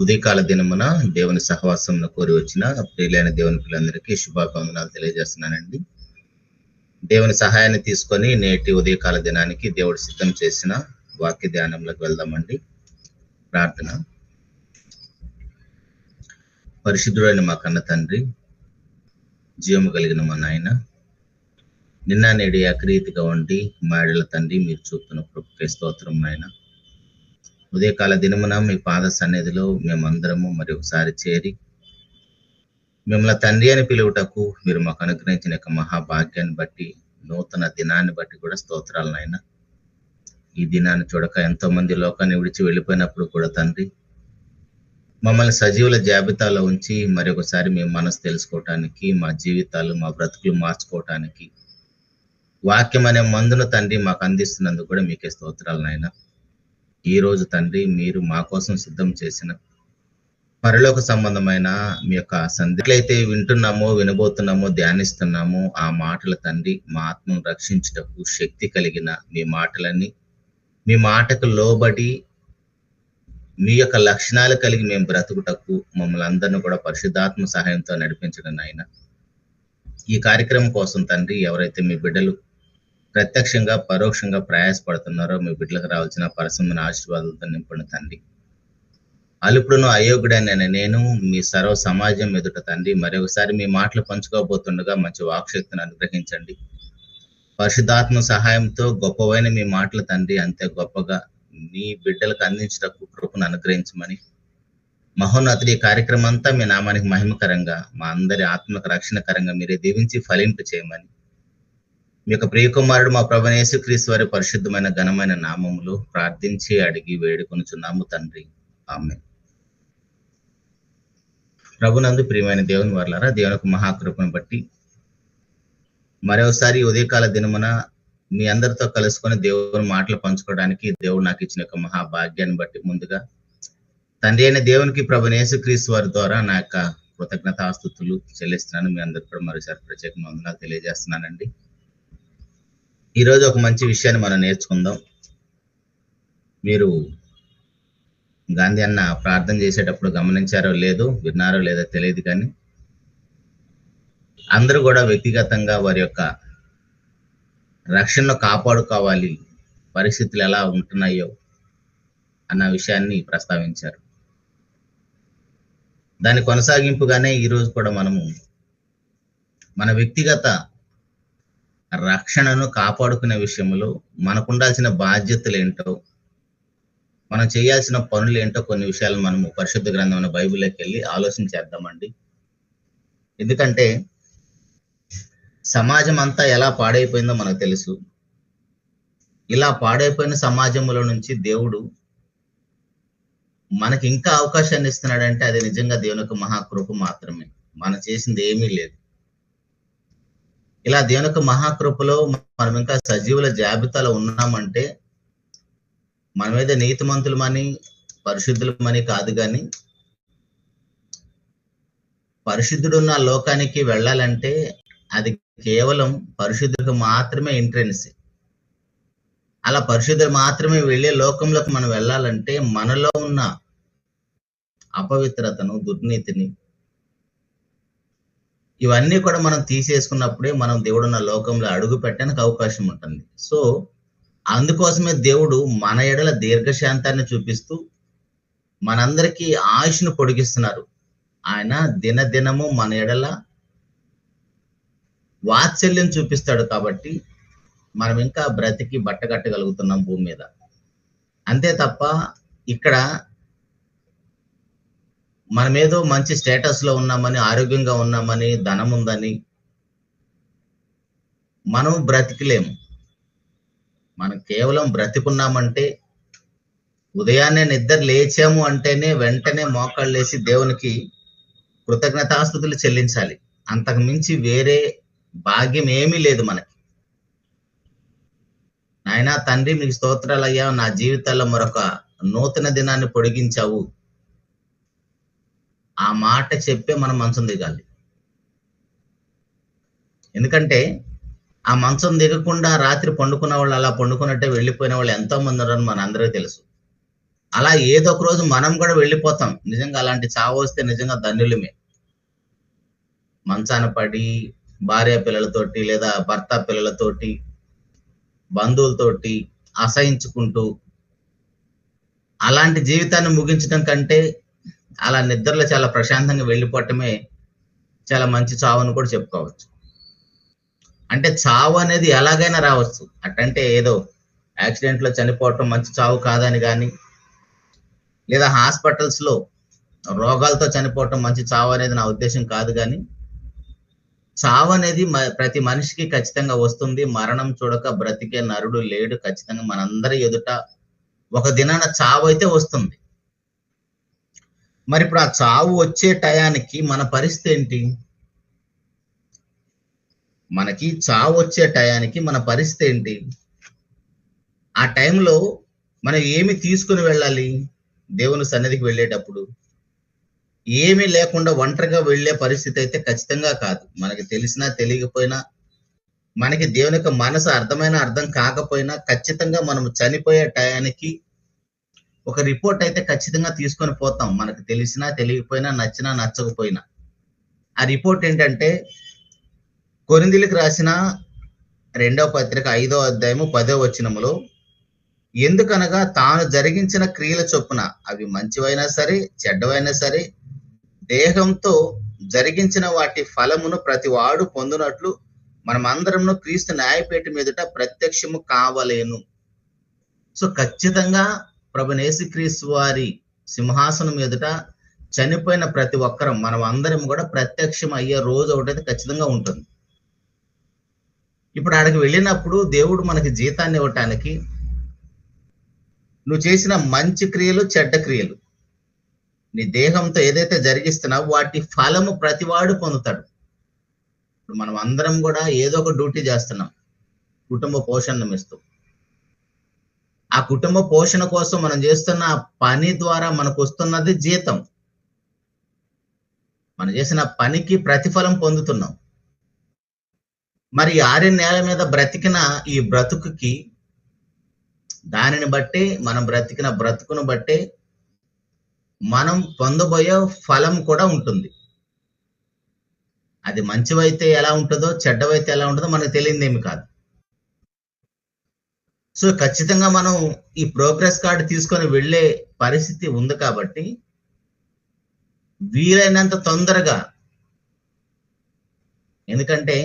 ఉదయకాల దినమున దేవుని సహవాసంను కోరి వచ్చిన ప్రియులైన దేవుని పిల్లలందరికీ శుభాకాంక్షలు తెలియజేస్తున్నానండి. దేవుని సహాయాన్ని తీసుకొని నేటి ఉదయకాల దినానికి దేవుడు సిద్ధం చేసిన వాక్య ధ్యానంలోకి వెళ్దామండి. ప్రార్థన. పరిశుద్ధుడైన మా కన్న తండ్రి, జీవము కలిగిన మా నాయన, నిన్న నేడు ఏకరీతిగా ఉండి మాడల తండ్రి మీరు చూపుతున్న కృపకే స్తోత్రం నాయన. ఉదయకాల దినమున మీ పాద సన్నిధిలో మేమందరము మరి ఒకసారి చేరి మిమ్మల్ని తండ్రి అని పిలువుటకు మీరు మాకు అనుగ్రహించిన యొక్క మహాభాగ్యాన్ని బట్టి, నూతన దినాన్ని బట్టి కూడా స్తోత్రాలు నాయన. ఈ దినాన్ని చూడక ఎంతో మంది లోకాన్ని విడిచి వెళ్ళిపోయినప్పుడు కూడా తండ్రి మమ్మల్ని సజీవుల జాబితాలో ఉంచి మరి ఒకసారి మేము మనసు తెలుసుకోవటానికి, మా జీవితాలు మా బ్రతుకులు మార్చుకోవటానికి వాక్యం అనే మందును తండ్రి మాకు అందిస్తున్నందుకు కూడా మీకే స్తోత్రాలు నాయన. ఈ రోజు తండ్రి మీరు మా కోసం సిద్ధం చేసిన పరలోక సంబంధమైన మీ యొక్క సందేశాలైతే వింటున్నామో, వినబోతున్నామో, ధ్యానిస్తున్నామో ఆ మాటల తండ్రి మా ఆత్మను రక్షించుటకు శక్తి కలిగిన మీ మాటలన్నీ మీ మాటకు లోబడి మీ యొక్క లక్షణాలు కలిగి మేము బ్రతుకుటకు మమ్మల్ని అందరినీ కూడా పరిశుద్ధాత్మ సహాయంతో నడిపించడం నాయన. ఈ కార్యక్రమం కోసం తండ్రి ఎవరైతే మీ బిడ్డలు ప్రత్యక్షంగా పరోక్షంగా ప్రయాసపడుతున్నారో మీ బిడ్డలకు రావాల్సిన పరిశ్రమల ఆశీర్వాదాలతో నింపండి తండ్రి. అలుపుడును అయోగ్యుడైన నేను మీ సర్వ సమాజం ఎదుట తండ్రి మరొకసారి మీ మాటలు పంచుకోబోతుండగా మంచి వాక్శక్తిని అనుగ్రహించండి. పరిశుద్ధాత్మ సహాయంతో గొప్పవైన మీ మాటలు తండ్రి అంతే గొప్పగా మీ బిడ్డలకు అందించటకు కృపను అనుగ్రహించమని, మహోన్నతుడి ఈ కార్యక్రమం అంతా మీ నామానికి మహిమకరంగా మా అందరి ఆత్మకు రక్షణకరంగా మీరే దీవించి ఫలింపు చేయమని మీ యొక్క ప్రియకుమారుడు మా ప్రభువైన యేసుక్రీస్తు వారి పరిశుద్ధమైన ఘనమైన నామములో ప్రార్థించి అడిగి వేడుకొనుచున్నాము తండ్రి, ఆమేన్. ప్రభునందు ప్రియమైన దేవుని వర్లారా, దేవుని యొక్క మహాకృపను బట్టి మరోసారి ఉదయకాల దినమున మీ అందరితో కలుసుకొని దేవుని మాటలు పంచుకోవడానికి దేవుడు నాకు ఇచ్చిన యొక్క మహాభాగ్యాన్ని బట్టి ముందుగా తండ్రి అయిన దేవునికి ప్రభువైన యేసుక్రీస్తు వారి ద్వారా నా యొక్క కృతజ్ఞతాస్తుతులు చెల్లిస్తున్నాను. మీ అందరికి కూడా మరోసారి ప్రత్యేకంగా వందనాలు తెలియజేస్తున్నానండి. ఈరోజు ఒక మంచి విషయాన్ని మనం నేర్చుకుందాం. మీరు గాంధీ అన్న ప్రార్థన చేసేటప్పుడు గమనించారో లేదో, విన్నారో లేదో తెలియదు, కానీ అందరూ కూడా వ్యక్తిగతంగా వారి యొక్క రక్షణను కాపాడుకోవాలి, పరిస్థితులు ఎలా ఉంటున్నాయో అన్న విషయాన్ని ప్రస్తావించారు. దాని కొనసాగింపుగానే ఈరోజు కూడా మనము మన వ్యక్తిగత రక్షణను కాపాడుకునే విషయంలో మనకు ఉండాల్సిన బాధ్యతలు ఏంటో, మనం చేయాల్సిన పనులు ఏంటో కొన్ని విషయాలు మనము పరిశుద్ధ గ్రంథమైన బైబిల్లోకి వెళ్ళి ఆలోచన చేద్దామండి. ఎందుకంటే సమాజం అంతా ఎలా పాడైపోయిందో మనకు తెలుసు. ఇలా పాడైపోయిన సమాజంలో నుంచి దేవుడు మనకి ఇంకా అవకాశాన్ని ఇస్తున్నాడంటే అది నిజంగా దేవుని యొక్క మహాకృప మాత్రమే. మనం చేసింది ఏమీ లేదు. ఇలా దేవుని యొక్క మహాకృపలో మనం ఇంకా సజీవుల జాబితాలో ఉన్నామంటే మన మీద నీతిమంతులమని పరిశుద్ధులమని కాదు, కానీ పరిశుద్ధుడున్న లోకానికి వెళ్ళాలంటే అది కేవలం పరిశుద్ధులకు మాత్రమే ఎంట్రెన్స్. అలా పరిశుద్ధులు మాత్రమే వెళ్ళే లోకంలోకి మనం వెళ్ళాలంటే మనలో ఉన్న అపవిత్రతను, దుర్నీతిని, ఇవన్నీ కూడా మనం తీసేసుకున్నప్పుడే మనం దేవుడున్న లోకంలో అడుగు పెట్టడానికి అవకాశం ఉంటుంది. సో అందుకోసమే దేవుడు మన ఎడల దీర్ఘశాంతాన్ని చూపిస్తూ మనందరికీ ఆయుష్ను పొడిగిస్తున్నారు. ఆయన దినదినము మన ఎడల వాత్సల్యం చూపిస్తాడు. కాబట్టి మనం ఇంకా బ్రతికి బట్టగట్టగలుగుతున్నాం భూమి మీద. అంతే తప్ప ఇక్కడ మనమేదో మంచి స్టేటస్ లో ఉన్నామని, ఆరోగ్యంగా ఉన్నామని, ధనం ఉందని మనం బ్రతికలేము. మనం కేవలం బ్రతికున్నామంటే ఉదయాన్నే నిద్ర లేచాము అంటేనే వెంటనే మోకాళ్ళు వేసి దేవునికి కృతజ్ఞతాస్తుతులు చెల్లించాలి. అంతకు మించి వేరే భాగ్యం ఏమీ లేదు మనకి. నాయనా తండ్రి మీకు స్తోత్రాలయ్యా, నా జీవితాల్లో మరొక నూతన దినాన్ని పొడిగించావు, ఆ మాట చెప్పే మనం మంచం దిగాలి. ఎందుకంటే ఆ మంచం దిగకుండా రాత్రి పండుకున్న వాళ్ళు అలా పండుకున్నట్టే వెళ్ళిపోయిన వాళ్ళు ఎంతో మంది ఉన్నారని మన అందరికీ తెలుసు. అలా ఏదో ఒక రోజు మనం కూడా వెళ్ళిపోతాం. నిజంగా అలాంటి చావు వస్తే నిజంగా ధన్యులమే. మంచాన పడి భార్య పిల్లలతోటి లేదా భర్త పిల్లలతోటి బంధువులతోటి అసహించుకుంటూ అలాంటి జీవితాన్ని ముగించడం కంటే అలా నిద్రలో చాలా ప్రశాంతంగా వెళ్ళిపోవటమే చాలా మంచి చావు అని కూడా చెప్పుకోవచ్చు. అంటే చావు అనేది ఎలాగైనా రావచ్చు. అట్టంటే ఏదో యాక్సిడెంట్ లో చనిపోవటం మంచి చావు కాదని కానీ, లేదా హాస్పిటల్స్ లో రోగాలతో చనిపోవటం మంచి చావు అనేది నా ఉద్దేశం కాదు. కానీ చావు అనేది ప్రతి మనిషికి ఖచ్చితంగా వస్తుంది. మరణం చూడక బ్రతికే నరుడు లేడు. ఖచ్చితంగా మనందరి ఎదుట ఒక దినాన చావు అయితే వస్తుంది. మరి ఇప్పుడు ఆ చావు వచ్చే టయానికి మన పరిస్థితి ఏంటి? మనకి చావు వచ్చే టయానికి మన పరిస్థితి ఏంటి? ఆ టైంలో మనం ఏమి తీసుకుని వెళ్ళాలి? దేవుని సన్నిధికి వెళ్ళేటప్పుడు ఏమీ లేకుండా ఒంటరిగా వెళ్ళే పరిస్థితి అయితే ఖచ్చితంగా కాదు. మనకి తెలిసినా తెలియకపోయినా, మనకి దేవుని యొక్క మనసు అర్థమైనా అర్థం కాకపోయినా ఖచ్చితంగా మనం చనిపోయే టయానికి ఒక రిపోర్ట్ అయితే ఖచ్చితంగా తీసుకొని పోతాం. మనకు తెలిసినా తెలియకపోయినా, నచ్చినా నచ్చకపోయినా. ఆ రిపోర్ట్ ఏంటంటే కొరింథీయులకు రాసిన 2వ పత్రిక 5వ అధ్యాయము 10వ వచనములో, ఎందుకనగా తాను జరిగించిన క్రియల చొప్పున అవి మంచివైనా సరే చెడ్డవైనా సరే దేహంతో జరిగించిన వాటి ఫలమును ప్రతి వాడు పొందునట్లు మనమందరము క్రీస్తు న్యాయపీఠ మీదట ప్రత్యక్షము కావలేను. సో ఖచ్చితంగా ప్రభువైన యేసుక్రీస్తు వారి సింహాసనం మీదట చనిపోయిన ప్రతి ఒక్కరం మనం అందరం కూడా ప్రత్యక్షం అయ్యే రోజు ఒకటైతే ఖచ్చితంగా ఉంటుంది. ఇప్పుడు ఆడికి వెళ్ళినప్పుడు దేవుడు మనకి జీతాన్ని ఇవ్వటానికి నువ్వు చేసిన మంచి క్రియలు చెడ్డ క్రియలు నీ దేహంతో ఏదైతే జరిగిస్తున్నావో వాటి ఫలము ప్రతివాడు పొందుతాడు. ఇప్పుడు మనం అందరం కూడా ఏదో ఒక డ్యూటీ చేస్తున్నాం, కుటుంబ పోషణ నిమిత్తం. ఆ కుటుంబ పోషణ కోసం మనం చేస్తున్న పని ద్వారా మనకు వస్తున్నది జీతం. మనం చేసిన పనికి ప్రతిఫలం పొందుతున్నాం. మరి 6 నేల మీద బ్రతికిన ఈ బ్రతుకుకి దానిని బట్టి మనం బ్రతికిన బ్రతుకును బట్టి మనం పొందబోయే ఫలం కూడా ఉంటుంది. అది మంచివైతే ఎలా ఉంటుందో చెడ్డవైతే ఎలా ఉంటుందో మనకు తెలియదేమి కాదు. సో ఖచ్చితంగా మనం ఈ ప్రోగ్రెస్ కార్డు తీసుకొని వెళ్ళే పరిస్థితి ఉంది కాబట్టి వీలైనంత తొందరగా, ఎందుకంటే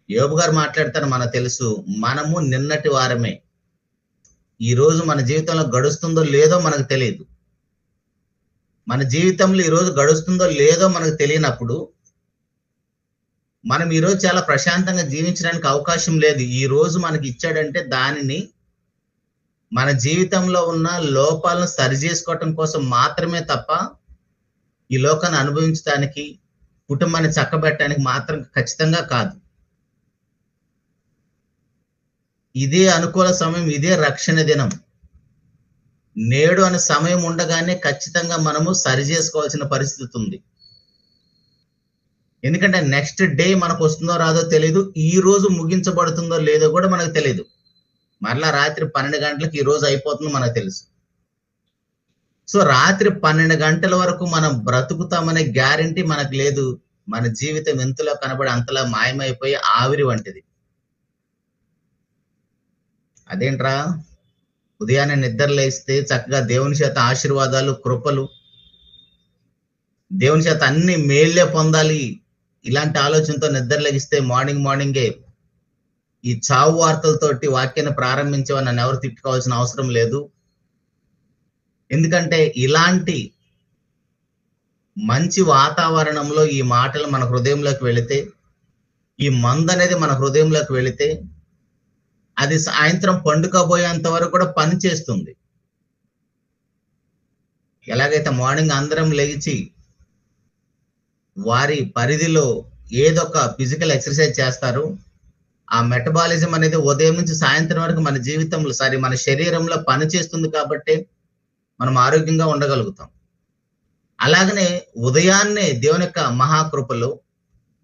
యోబు గారు మాట్లాడతారు, మనకు తెలుసు, మనము నిన్నటి వారమే. ఈ రోజు మన జీవితంలో గడుస్తుందో లేదో మనకు తెలియదు. మన జీవితంలో ఈ రోజు గడుస్తుందో లేదో మనకు తెలియనప్పుడు మనం ఈరోజు చాలా ప్రశాంతంగా జీవించడానికి అవకాశం లేదు. ఈ రోజు మనకి ఇచ్చాడంటే దానిని మన జీవితంలో ఉన్న లోపాలను సరి చేసుకోవటం కోసం మాత్రమే తప్ప ఈ లోకాన్ని అనుభవించడానికి, కుటుంబాన్ని చక్కబెట్టడానికి మాత్రం ఖచ్చితంగా కాదు. ఇదే అనుకూల సమయం, ఇదే రక్షణ దినం. నేడు అనే సమయం ఉండగానే ఖచ్చితంగా మనము సరి చేసుకోవాల్సిన పరిస్థితి ఉంది. ఎందుకంటే నెక్స్ట్ డే మనకు వస్తుందో రాదో తెలియదు, ఈ రోజు ముగించబడుతుందో లేదో కూడా మనకు తెలియదు. మరలా రాత్రి 12 గంటలకు ఈ రోజు అయిపోతుందో మనకు తెలుసు. సో రాత్రి 12 గంటల వరకు మనం బ్రతుకుతామనే గ్యారంటీ మనకు లేదు. మన జీవితం ఎంతలో కనబడి అంతలా మాయమైపోయి ఆవిరి వంటిది. అదేంట్రా, ఉదయాన్నే నిద్ర లేస్తే చక్కగా దేవుని చేత ఆశీర్వాదాలు, కృపలు, దేవుని చేత అన్ని మేళ్లే పొందాలి, ఇలాంటి ఆలోచనతో నిద్ర లెగిస్తే మార్నింగే ఈ చావు వార్తలతోటి వాక్యాన్ని ప్రారంభించేవని నన్ను ఎవరు తిట్టుకోవాల్సిన అవసరం లేదు. ఎందుకంటే ఇలాంటి మంచి వాతావరణంలో ఈ మాటలు మన హృదయంలోకి వెళితే, ఈ మందు అనేది మన హృదయంలోకి వెళితే అది సాయంత్రం పండుకోబోయేంత వరకు కూడా పని చేస్తుంది. ఎలాగైతే మార్నింగ్ అందరం లేచి వారి పరిధిలో ఏదో ఒక ఫిజికల్ ఎక్సర్సైజ్ చేస్తారు, ఆ మెటబాలిజం అనేది ఉదయం నుంచి సాయంత్రం వరకు మన జీవితంలో మన శరీరంలో పని చేస్తుంది కాబట్టి మనం ఆరోగ్యంగా ఉండగలుగుతాం. అలాగనే ఉదయాన్నే దేవుని యొక్క మహాకృపలో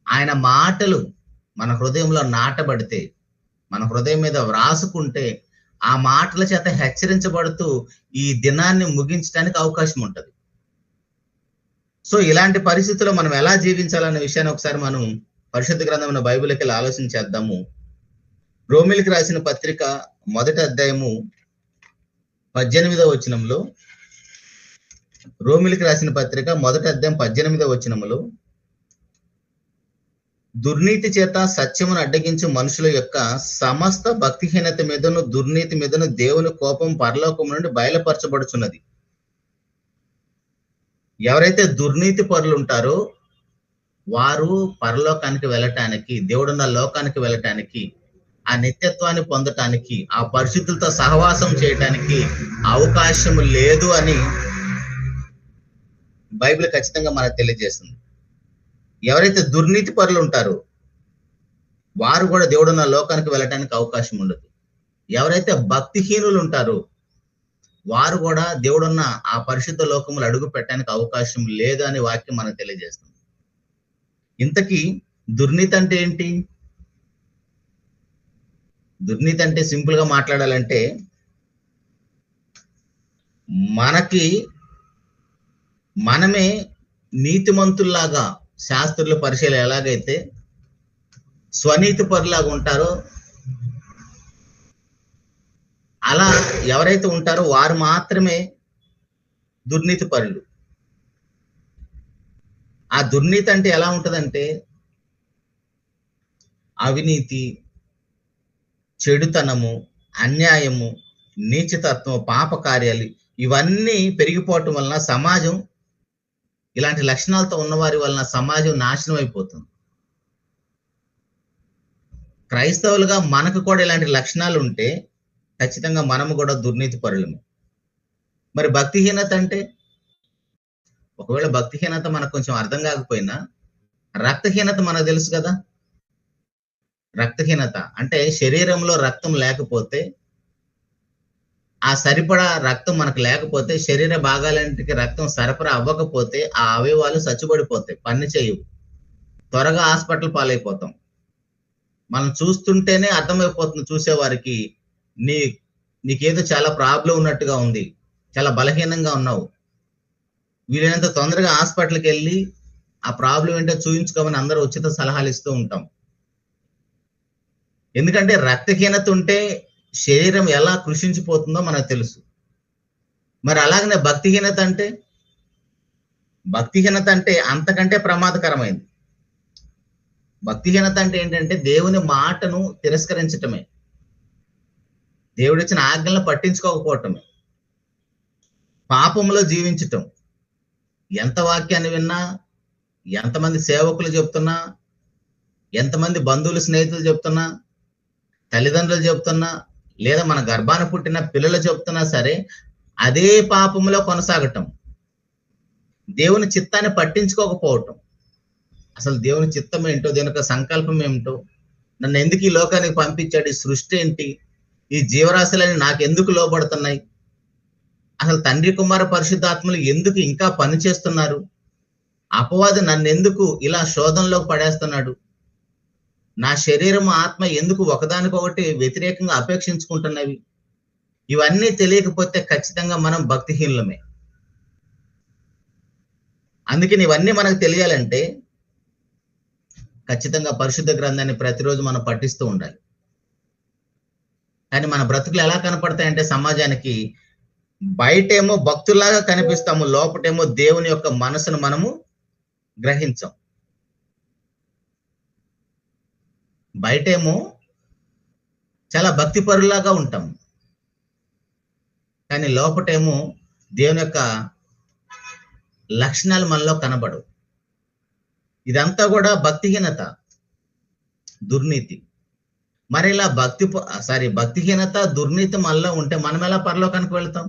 ఆయన మాటలు మన హృదయంలో నాటబడితే, మన హృదయం మీద వ్రాసుకుంటే ఆ మాటల చేత హెచ్చరించబడుతూ ఈ దినాన్ని ముగించడానికి అవకాశం ఉంటుంది. సో ఇలాంటి పరిస్థితుల్లో మనం ఎలా జీవించాలనే విషయాన్ని ఒకసారి మనం పరిశుద్ధ గ్రంథమైన బైబిల్కి వెళ్ళి ఆలోచన చేద్దాము. రోమిలికి రాసిన పత్రిక 1వ అధ్యాయము 18వ వచనంలో, రోమిలికి రాసిన పత్రిక 1వ అధ్యాయం 18వ వచనంలో, దుర్నీతి చేత సత్యమును అడ్డగించు మనుషుల యొక్క సమస్త భక్తిహీనత మీదను దుర్నీతి మీదను దేవుని కోపం పరలోకం నుండి బయలుపరచబడుచున్నది. ఎవరైతే దుర్నీతి పరులు ఉంటారో వారు పరలోకానికి వెళ్ళటానికి, దేవుడున్న లోకానికి వెళ్ళటానికి, ఆ నిత్యత్వాన్ని పొందటానికి, ఆ పరిశుద్ధులతో సహవాసం చేయటానికి అవకాశం లేదు అని బైబిల్ ఖచ్చితంగా మనకు తెలియజేస్తుంది. ఎవరైతే దుర్నీతి పరులు ఉంటారో వారు కూడా దేవుడున్న లోకానికి వెళ్ళటానికి అవకాశం ఉండదు. ఎవరైతే భక్తిహీనులు ఉంటారో వారు కూడా దేవుడున్న ఆ పరిశుద్ధ లోకములు అడుగు పెట్టడానికి అవకాశం లేదు అని వాక్యం మనకు తెలియజేస్తుంది. ఇంతకీ దుర్నీతి అంటే ఏంటి? దుర్నీతి అంటే సింపుల్ గా మాట్లాడాలంటే, మనమే నీతిమంతుల్లాగా, శాస్త్రుల పరిచయాలు ఎలాగైతే స్వనీతి పరులాగా ఉంటారో అలా ఎవరైతే ఉంటారో వారు మాత్రమే దుర్నీతి పరులు. ఆ దుర్నీతి అంటే ఎలా ఉంటదంటే అవినీతి, చెడుతనము, అన్యాయము, నీచతత్వం, పాప కార్యాలు ఇవన్నీ పెరిగిపోవటం వలన సమాజం, ఇలాంటి లక్షణాలతో ఉన్నవారి వలన సమాజం నాశనం అయిపోతుంది. క్రైస్తవులుగా మనకు కూడా ఇలాంటి లక్షణాలు ఉంటే ఖచ్చితంగా మనము కూడా దుర్నీతి పరులము. మరి భక్తిహీనత అంటే, ఒకవేళ భక్తిహీనత మనకు కొంచెం అర్థం కాకపోయినా రక్తహీనత మనకు తెలుసు కదా. రక్తహీనత అంటే శరీరంలో రక్తం లేకపోతే, ఆ సరిపడా రక్తం మనకు లేకపోతే, శరీర భాగాలంటికి రక్తం సరఫరా అవ్వకపోతే ఆ అవయవాలు చచ్చుబడిపోతాయి, పని చేయవు, త్వరగా హాస్పిటల్ పాలైపోతాం. మనం చూస్తుంటేనే అర్థమైపోతుంది చూసేవారికి, నీకేదో చాలా ప్రాబ్లం ఉన్నట్టుగా ఉంది, చాలా బలహీనంగా ఉన్నావు, వీలైనంత తొందరగా హాస్పిటల్కి వెళ్ళి ఆ ప్రాబ్లం ఏంటో చూయించుకోమని అందరూ ఉచిత సలహాలు ఇస్తూ ఉంటాం. ఎందుకంటే రక్తహీనత ఉంటే శరీరం ఎలా కృషించిపోతుందో మనకు తెలుసు. మరి అలాగనే భక్తిహీనత అంటే అంతకంటే ప్రమాదకరమైంది. భక్తిహీనత అంటే ఏంటంటే దేవుని మాటను తిరస్కరించటమే, దేవుడిచ్చిన ఆజ్ఞలను పట్టించుకోకపోవటమే, పాపంలో జీవించటం. ఎంత వాక్యాన్ని విన్నా, ఎంతమంది సేవకులు చెప్తున్నా, ఎంతమంది బంధువులు స్నేహితులు చెప్తున్నా, తల్లిదండ్రులు చెప్తున్నా, లేదా మన గర్భాన పుట్టిన పిల్లలు చెప్తున్నా సరే అదే పాపంలో కొనసాగటం, దేవుని చిత్తాన్ని పట్టించుకోకపోవటం. అసలు దేవుని చిత్తం ఏంటో, దేవుని యొక్క సంకల్పం ఏమిటో, నన్ను ఎందుకు ఈ లోకానికి పంపించాడు, ఈ సృష్టి ఏంటి, ఈ జీవరాశులని నాకు ఎందుకు లోబడుతున్నాయి, అసలు తండ్రి కుమార పరిశుద్ధాత్మలు ఎందుకు ఇంకా పని చేస్తున్నారు, అపవాది నన్ను ఎందుకు ఇలా శోధనలోకి పడేస్తున్నాడు, నా శరీరం ఆత్మ ఎందుకు ఒకదానికొకటి వ్యతిరేకంగా అపేక్షించుకుంటున్నవి, ఇవన్నీ తెలియకపోతే ఖచ్చితంగా మనం భక్తిహీనులమే. అందుకని ఇవన్నీ మనకు తెలియాలంటే ఖచ్చితంగా పరిశుద్ధ గ్రంథాన్ని ప్రతిరోజు మనం పఠిస్తూ ఉండాలి. కానీ మన బ్రతుకులు ఎలా కనపడతాయంటే సమాజానికి, బయటేమో భక్తుల్లాగా కనిపిస్తాము, లోపటేమో దేవుని యొక్క మనసును మనము గ్రహించాం. బయటేమో చాలా భక్తి పరులాగా ఉంటాం, కానీ లోపటేమో దేవుని యొక్క లక్షణాలు మనలో కనబడవు. ఇదంతా కూడా భక్తిహీనత, దుర్నీతి. మరి ఇలా భక్తిహీనత, దుర్నీతి మనలో ఉంటే మనం ఎలా పరలోకానికి వెళ్తాం?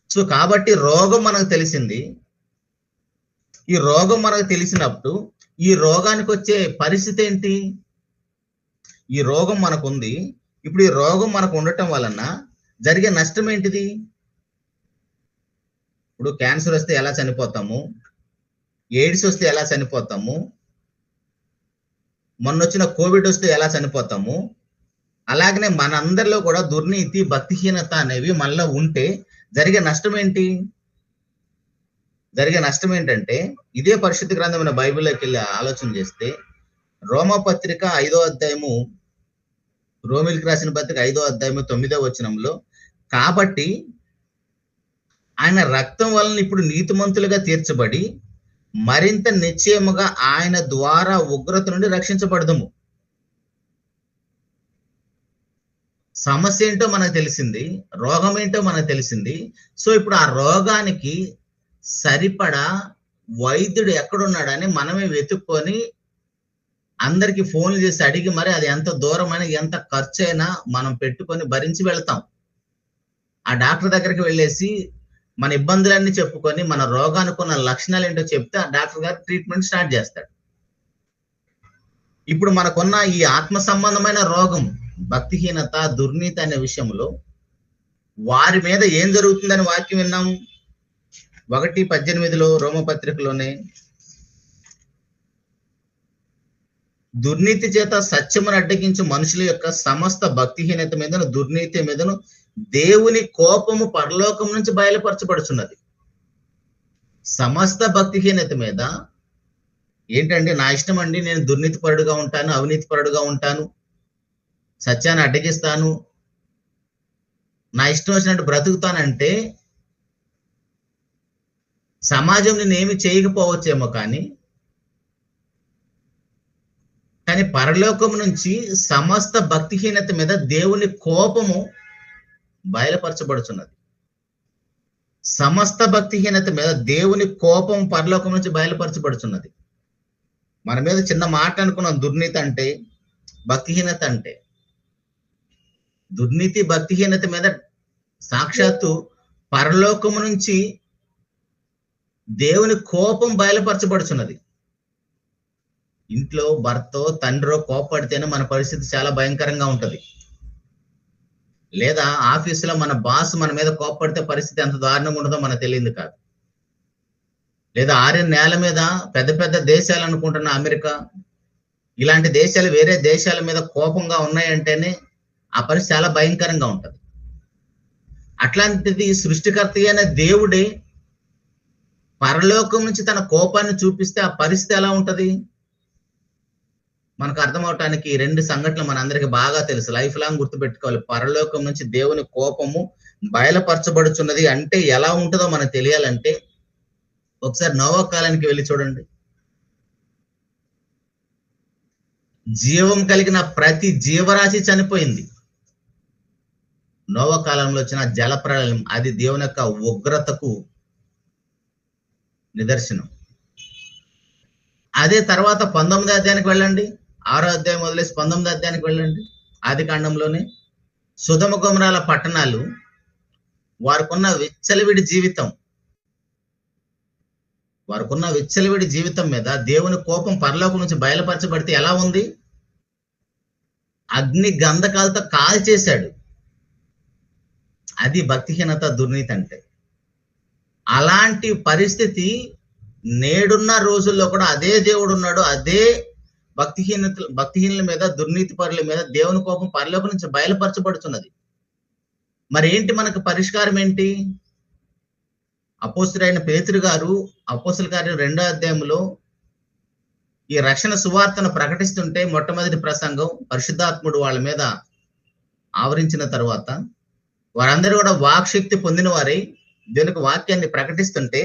సో కాబట్టి రోగం మనకు తెలిసింది. ఈ రోగం మనకు తెలిసినప్పుడు ఈ రోగానికి వచ్చే పరిస్థితి ఏంటి? ఈ రోగం మనకుంది, ఇప్పుడు ఈ రోగం మనకు ఉండటం వలన జరిగే నష్టం ఏంటిది? ఇప్పుడు క్యాన్సర్ వస్తే ఎలా చనిపోతాము, ఎయిడ్స్ వస్తే ఎలా చనిపోతాము, మొన్నొచ్చిన కోవిడ్ వస్తే ఎలా చనిపోతాము, అలాగనే మనందరిలో కూడా దుర్నీతి, భక్తిహీనత అనేవి మనలో ఉంటే జరిగే నష్టం ఏంటి? జరిగే నష్టం ఏంటంటే, ఇదే పరిశుద్ధ గ్రంథమైన బైబిల్లోకి వెళ్ళి ఆలోచన చేస్తే, రోమపత్రిక 5వ అధ్యాయము, రోమిలికి రాసిన పత్రిక 5వ అధ్యాయము 9వ వచనంలో, కాబట్టి ఆయన రక్తం వలన ఇప్పుడు నీతిమంతులుగా తీర్చబడి మరింత నిశ్చయముగా ఆయన ద్వారా ఉగ్రత నుండి రక్షించబడదుము. సమస్య ఏంటో మనకు తెలిసింది, రోగం ఏంటో మనకు తెలిసింది. సో ఇప్పుడు ఆ రోగానికి సరిపడా వైద్యుడు ఎక్కడున్నాడని మనమే వెతుక్కొని అందరికి ఫోన్లు చేసి అడిగి మరి అది ఎంత దూరమైన ఎంత ఖర్చు అయినా మనం పెట్టుకొని భరించి వెళ్తాం. ఆ డాక్టర్ దగ్గరికి వెళ్ళేసి మన ఇబ్బందులన్నీ చెప్పుకొని మన రోగానికి ఉన్న లక్షణాలు ఏంటో చెప్తే ఆ డాక్టర్ గారు ట్రీట్మెంట్ స్టార్ట్ చేస్తాడు. ఇప్పుడు మనకున్న ఈ ఆత్మ సంబంధమైన రోగం, భక్తిహీనత, దుర్నీతి అనే విషయంలో వారి మీద ఏం జరుగుతుందని వాక్యం విన్నాము. 1:18 రోమపత్రికలోనే, దుర్నీతి చేత సత్యమును అడ్డగించు మనుషుల యొక్క సమస్త భక్తిహీనత మీదను దుర్నీతి మీదను దేవుని కోపము పరలోకం నుంచి బయలుపరచబడుచున్నది. సమస్త భక్తిహీనత మీద ఏంటండి, నా ఇష్టం అండి, నేను దుర్నీతి పరుడుగా ఉంటాను, అవినీతి పరుడుగా ఉంటాను, సత్యాన్ని అడ్డగిస్తాను, నా ఇష్టం వచ్చినట్టు బ్రతుకుతానంటే సమాజం నేనేమి చేయకపోవచ్చేమో కానీ పరలోకం నుంచి సమస్త భక్తిహీనత మీద దేవుని కోపము బయలుపరచబడుచున్నది. సమస్త భక్తిహీనత మీద దేవుని కోపం పరలోకం నుంచి బయలుపరచబడుచున్నది. మన మీద చిన్న మాట అనుకున్నాం, దుర్నీతి అంటే, భక్తిహీనత అంటే. దుర్నీతి, భక్తిహీనత మీద సాక్షాత్తు పరలోకము నుంచి దేవుని కోపం బయలుపరచబడుచున్నది. ఇంట్లో భర్తో తండ్రో కోపడితేనే మన పరిస్థితి చాలా భయంకరంగా ఉంటది. లేదా ఆఫీసులో మన బాస్ మన మీద కోపడితే పరిస్థితి ఎంత దారుణంగా ఉండదో మనకు తెలియదు కాదు. లేదా ఆర్యన్ నేల మీద పెద్ద పెద్ద దేశాలు అనుకుంటున్న అమెరికా, ఇలాంటి దేశాలు వేరే దేశాల మీద కోపంగా ఉన్నాయంటేనే ఆ పరిస్థితి చాలా భయంకరంగా ఉంటది. అట్లాంటిది సృష్టికర్త అయిన దేవుడే పరలోకం నుంచి తన కోపాన్ని చూపిస్తే ఆ పరిస్థితి ఎలా ఉంటది? మనకు అర్థం అవటానికి 2 సంఘటనలు మనందరికి బాగా తెలుసు, లైఫ్ లాంగ్ గుర్తుపెట్టుకోవాలి. పరలోకం నుంచి దేవుని కోపము బయలుపరచబడుచున్నది అంటే ఎలా ఉంటుందో మనకు తెలియాలంటే ఒకసారి నోవా కాలానికి వెళ్ళి చూడండి. జీవం కలిగిన ప్రతి జీవరాశి చనిపోయింది. నోవా కాలంలో వచ్చిన జలప్రళయం అది దేవుని యొక్క ఉగ్రతకు నిదర్శనం. అదే తర్వాత 19వ అధ్యాయానికి వెళ్ళండి, 6వ అధ్యాయం వదిలేసి 19వ అధ్యాయానికి వెళ్ళండి. ఆది కాండంలోనే సొదొమ గొమొర్రాల పట్టణాలు వారికున్న విచ్చలవిడి జీవితం మీద దేవుని కోపం పరలోకం నుంచి బయలుపరచబడితే ఎలా ఉంది? అగ్ని గంధకాలతో కాల్చేశాడు. అది భక్తిహీనత, దుర్నీతి అంటే. అలాంటి పరిస్థితి నేడున్న రోజుల్లో కూడా అదే దేవుడు ఉన్నాడు. అదే భక్తిహీనుల మీద, దుర్నీతి పరుల మీద దేవుని కోపం పరలోకం నుంచి బయలుపరచబడుతున్నది. మరి ఏంటి మనకు పరిష్కారం ఏంటి? అపోస్తలుడైన పేతురు గారు అపోస్తల కార్యం 2వ అధ్యాయంలో ఈ రక్షణ సువార్తను ప్రకటిస్తుంటే మొట్టమొదటి ప్రసంగం పరిశుద్ధాత్ముడు వాళ్ళ మీద ఆవరించిన తర్వాత వారందరూ కూడా వాక్శక్తి పొందిన వారై దేవునికి వాక్యాన్ని ప్రకటిస్తుంటే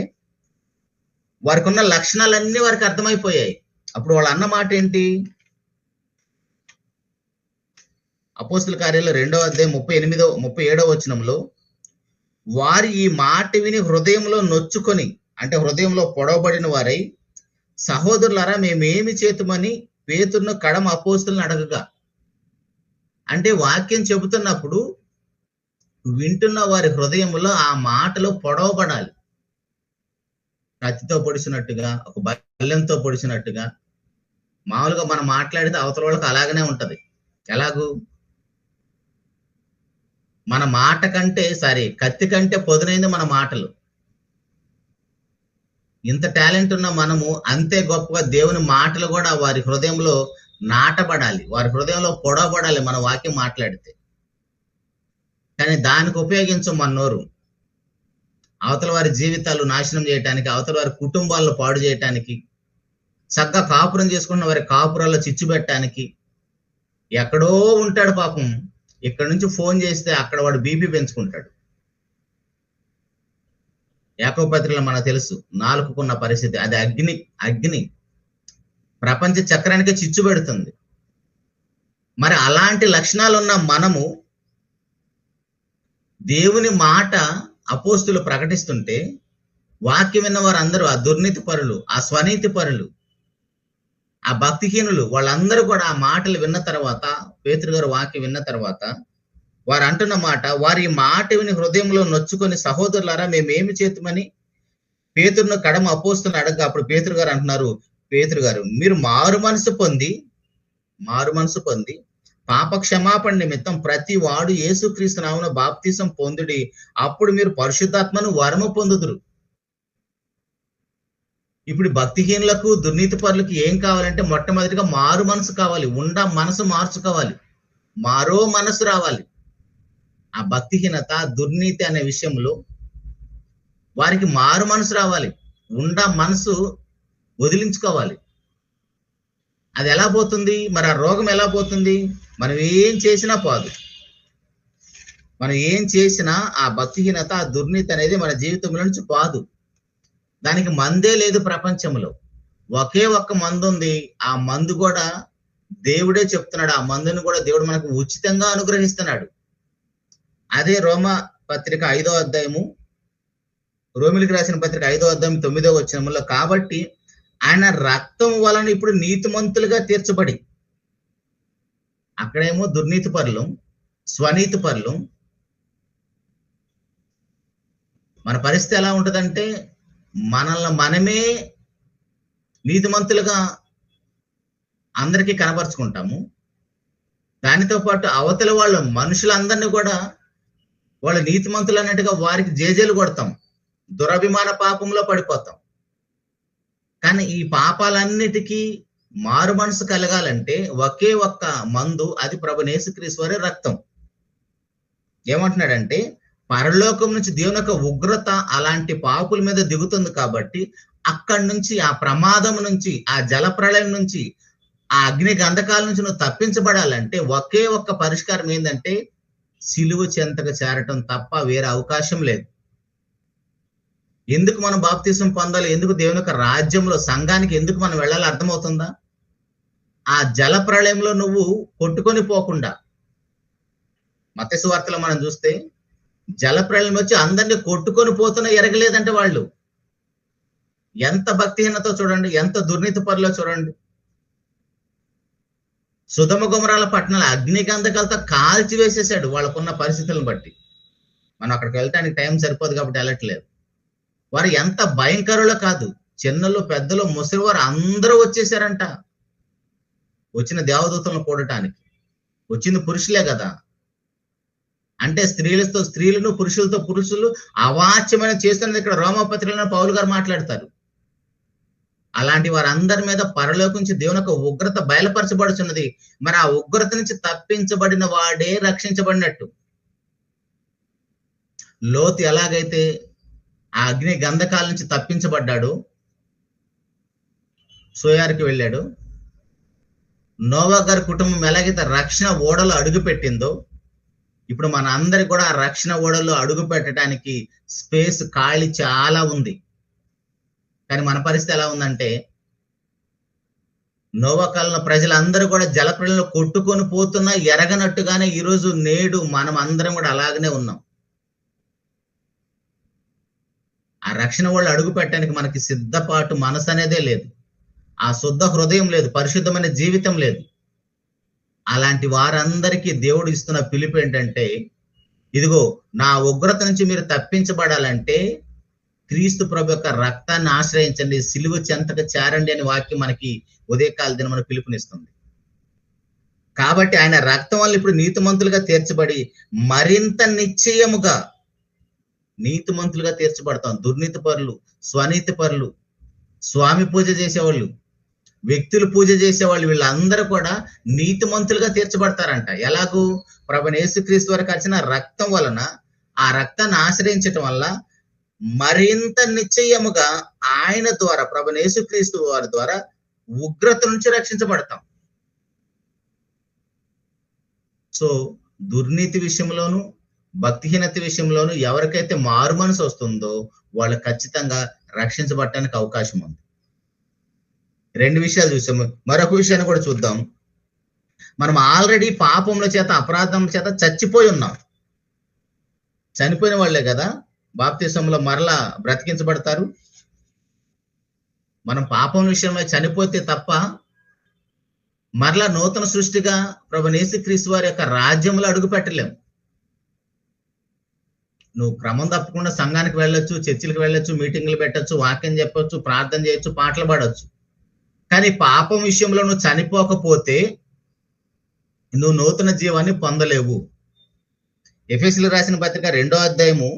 వారికి ఉన్న లక్షణాలన్నీ వారికి అర్థమైపోయాయి. అప్పుడు వాళ్ళు అన్న మాట ఏంటి? అపోస్తల కార్యాలు 2వ అధ్యాయం 37వ వచనంలో, వారు ఈ మాట విని హృదయంలో నొచ్చుకొని, అంటే హృదయంలో పొడవబడిన వారై, సహోదరులారా మేమేమి చేతుమని పేతురును కడమ అపోస్తలుని అడగగా. అంటే వాక్యం చెబుతున్నప్పుడు వింటున్న వారి హృదయంలో ఆ మాటలో పొడవబడాలి. కత్తితో పొడిచినట్టుగా, ఒక బల్లెంతో పొడిచినట్టుగా. మామూలుగా మనం మాట్లాడితే అవతల వాళ్ళకి అలాగనే ఉంటది. ఎలాగూ మన మాట కంటే కత్తి కంటే పొదునైంది మన మాటలు. ఇంత టాలెంట్ ఉన్న మనము అంతే గొప్పగా దేవుని మాటలు కూడా వారి హృదయంలో నాటబడాలి, వారి హృదయంలో పొడవబడాలి మన వాక్యం మాట్లాడితే. కానీ దానికి ఉపయోగించం మన నోరు. అవతల వారి జీవితాలు నాశనం చేయటానికి, అవతల వారి కుటుంబాలను పాడు చేయటానికి, చక్కగా కాపురం చేసుకున్న వారి కాపురాల్లో చిచ్చు పెట్టడానికి. ఎక్కడో ఉంటాడు పాపం, ఇక్కడ నుంచి ఫోన్ చేస్తే అక్కడ వాడు బీపీ పెంచుకుంటాడు. యాకోబు పత్రికలో మనకు తెలుసు నాలుకకున్న పరిస్థితి. అది అగ్ని ప్రపంచ చక్రానికి చిచ్చు పెడుతుంది. మరి అలాంటి లక్షణాలు ఉన్న మనము దేవుని మాట అపోస్తులు ప్రకటిస్తుంటే వాక్యం విన్న వారు అందరూ, ఆ దుర్నీతి పరులు, ఆ స్వనీతి పరులు, ఆ భక్తిహీనులు, వాళ్ళందరూ కూడా ఆ మాటలు విన్న తర్వాత, పేతురు గారు వాక్యం విన్న తర్వాత వారు అంటున్న మాట, వారి మాట విని హృదయంలో నొచ్చుకొని, సహోదరులారా మేమేమి చేతుమని పేతురును కడమ అపోస్తులను అడగగా, అప్పుడు పేతురు గారు అంటున్నారు, పేతురు గారు మీరు మారు మనసు పొంది పాప క్షమాపణ నిమిత్తం ప్రతి వాడు యేసుక్రీస్తు నామమున బాప్తిసం పొందుడి, అప్పుడు మీరు పరిశుద్ధాత్మను వరము పొందుదురు. ఇప్పుడు భక్తిహీనులకు, దుర్నీతి పరులకు ఏం కావాలంటే మొట్టమొదటిగా మారు మనసు కావాలి. మనసు మార్చుకోవాలి, మారో మనసు రావాలి. ఆ భక్తిహీనత, దుర్నీతి అనే విషయంలో వారికి మారు మనసు రావాలి, మనసు వదిలించుకోవాలి. అది ఎలా పోతుంది మరి? ఆ రోగం ఎలా పోతుంది? మనం ఏం చేసినా పోదు. మనం ఏం చేసినా ఆ భక్తిహీనత, ఆ దుర్నీతి అనేది మన జీవితంలో నుంచి పోదు. దానికి మందే లేదు ప్రపంచంలో. ఒకే ఒక్క మందు ఉంది. ఆ మందు కూడా దేవుడే చెప్తున్నాడు. ఆ మందుని కూడా దేవుడు మనకు ఉచితంగా అనుగ్రహిస్తున్నాడు. అదే రోమా పత్రిక 5వ అధ్యాయము, రోమిలికి రాసిన పత్రిక 5వ అధ్యాయం 9వ వచనంలో, కాబట్టి ఆయన రక్తం వలన ఇప్పుడు నీతిమంతులుగా తీర్చబడి, అక్కడేమో దుర్నీతి పరులు, స్వనీతి పరులు. మన పరిస్థితి ఎలా ఉంటుందంటే మనల్ని మనమే నీతిమంతులుగా అందరికీ కనబరుచుకుంటాము. దానితో పాటు అవతల వాళ్ళు మనుషులందరినీ కూడా వాళ్ళు నీతిమంతులు అన్నట్టుగా వారికి జేజేలు కొడతాం, దురభిమాన పాపంలో పడిపోతాం. కానీ ఈ పాపాలన్నిటికీ మారు మనసు కలగాలంటే ఒకే ఒక్క మందు, అది ప్రభు యేసుక్రీస్తు వారి రక్తం. ఏమంటున్నాడంటే పరలోకం నుంచి దేవుని యొక్క ఉగ్రత అలాంటి పాపుల మీద దిగుతుంది కాబట్టి అక్కడి నుంచి, ఆ ప్రమాదం నుంచి, ఆ జల ప్రళయం నుంచి, ఆ అగ్ని గంధకాల నుంచి నువ్వు తప్పించబడాలంటే ఒకే ఒక్క పరిష్కారం ఏంటంటే సిలువ చెంతకు చేరటం తప్ప వేరే అవకాశం లేదు. ఎందుకు మనం బాప్తిసం పొందాలి, ఎందుకు దేవుని యొక్క రాజ్యంలో సంఘానికి ఎందుకు మనం వెళ్ళాలి అర్థమవుతుందా? ఆ జల ప్రళయంలో నువ్వు కొట్టుకొని పోకుండా. మత్తయి సువార్తలో మనం చూస్తే జల ప్రళయం వచ్చి అందరినీ కొట్టుకొని పోతున్నా ఎరగలేదంటే వాళ్ళు ఎంత భక్తిహీనతో చూడండి, ఎంత దుర్నీతి పరులో చూడండి. సుధమ గుమరాల పట్టణాలు అగ్నిగంధకాలతో కాల్చి వేసేసాడు వాళ్ళకున్న పరిస్థితులను బట్టి. మనం అక్కడికి వెళ్ళటానికి టైం సరిపోదు కాబట్టి వెళ్ళట్లేదు. వారు ఎంత భయంకరులో కాదు, చిన్నలు, పెద్దలు, ముసలి వారు అందరూ వచ్చేసారంట. వచ్చిన దేవదూతలను కూడటానికి వచ్చింది పురుషులే కదా. అంటే స్త్రీలతో స్త్రీలను, పురుషులతో పురుషులు అవాచ్యమైన చేస్తున్నది ఇక్కడ రోమపత్రికలో పౌలు గారు మాట్లాడతారు. అలాంటి వారందరి మీద పరలోకం నుంచి దేవుని యొక్క ఉగ్రత బయలుపరచబడుచున్నది. మరి ఆ ఉగ్రత నుంచి తప్పించబడిన వాడే రక్షించబడినట్టు. లోతు ఎలాగైతే ఆ అగ్ని గంధకాల నుంచి తప్పించబడ్డాడు, సోయారుకి వెళ్ళాడు, నోవా గారి కుటుంబం ఎలాగైతే రక్షణ ఓడలో అడుగు పెట్టిందో, ఇప్పుడు మన అందరికి కూడా ఆ రక్షణ ఓడలో అడుగు పెట్టడానికి స్పేస్, ఖాళీ చాలా ఉంది. కానీ మన పరిస్థితి ఎలా ఉందంటే నోవా కాలంలో ప్రజలందరూ కూడా జలప్రళయంలో కొట్టుకొని పోతున్నా ఎరగనట్టుగానే ఈరోజు నేడు మనం అందరం కూడా అలాగనే ఉన్నాం. ఆ రక్షణ వాళ్ళు అడుగు పెట్టడానికి మనకి సిద్ధపాటు మనసు అనేదే లేదు, ఆ శుద్ధ హృదయం లేదు, పరిశుద్ధమైన జీవితం లేదు. అలాంటి వారందరికీ దేవుడు ఇస్తున్న పిలుపు ఏంటంటే, ఇదిగో నా ఉగ్రత నుంచి మీరు తప్పించబడాలంటే క్రీస్తు ప్రభు యొక్క రక్తాన్ని ఆశ్రయించండి, సిలువ చెంతకు చేరండి అనే వాక్యం మనకి ఉదయకాల దిన మన పిలుపునిస్తుంది. కాబట్టి ఆయన రక్తం వల్ల ఇప్పుడు నీతిమంతులుగా తీర్చబడి మరింత నిశ్చయముగా నీతిమంతులుగా తీర్చబడతాం. దుర్నీతి పరులు, స్వనీతి పరులు, స్వామి పూజ చేసేవాళ్ళు, వ్యక్తులు పూజ చేసేవాళ్ళు వీళ్ళందరూ కూడా నీతిమంతులుగా తీర్చబడతారంట. ఎలాగూ? ప్రభువైన యేసుక్రీస్తు వారికి వచ్చిన రక్తం వలన, ఆ రక్తాన్ని ఆశ్రయించటం వల్ల మరింత నిశ్చయముగా ఆయన ద్వారా, ప్రభువైన యేసుక్రీస్తు వారి ద్వారా ఉగ్రత నుంచి రక్షించబడతాం. సో దుర్నీతి విషయంలోను, భక్తిహీనత విషయంలోను ఎవరికైతే మారు మనసు వస్తుందో వాళ్ళు ఖచ్చితంగా రక్షించబడటానికి అవకాశం ఉంది. 2 విషయాలు చూసాము. మరొక విషయాన్ని కూడా చూద్దాం. మనం ఆల్రెడీ పాపముల చేత, అపరాధముల చేత చచ్చిపోయి ఉన్నాం. చనిపోయిన వాళ్లే కదా బాప్తిసంలో మరలా బ్రతికించబడతారు. మనం పాపం విషయమై చనిపోతే తప్ప మరలా నూతన సృష్టిగా ప్రభువైన యేసుక్రీస్తు వారి యొక్క రాజ్యంలో అడుగు పెట్టలేం. నువ్వు క్రమం తప్పకుండా సంఘానికి వెళ్ళొచ్చు, చర్చిలకు వెళ్ళొచ్చు, మీటింగ్లు పెట్టొచ్చు, వాక్యం చెప్పొచ్చు, ప్రార్థన చేయొచ్చు, పాటలు పాడొచ్చు. కానీ పాపం విషయంలో నువ్వు చనిపోకపోతే నువ్వు నూతన జీవాన్ని పొందలేవు. ఎఫెసీయులకు రాసిన పత్రిక 2వ అధ్యాయము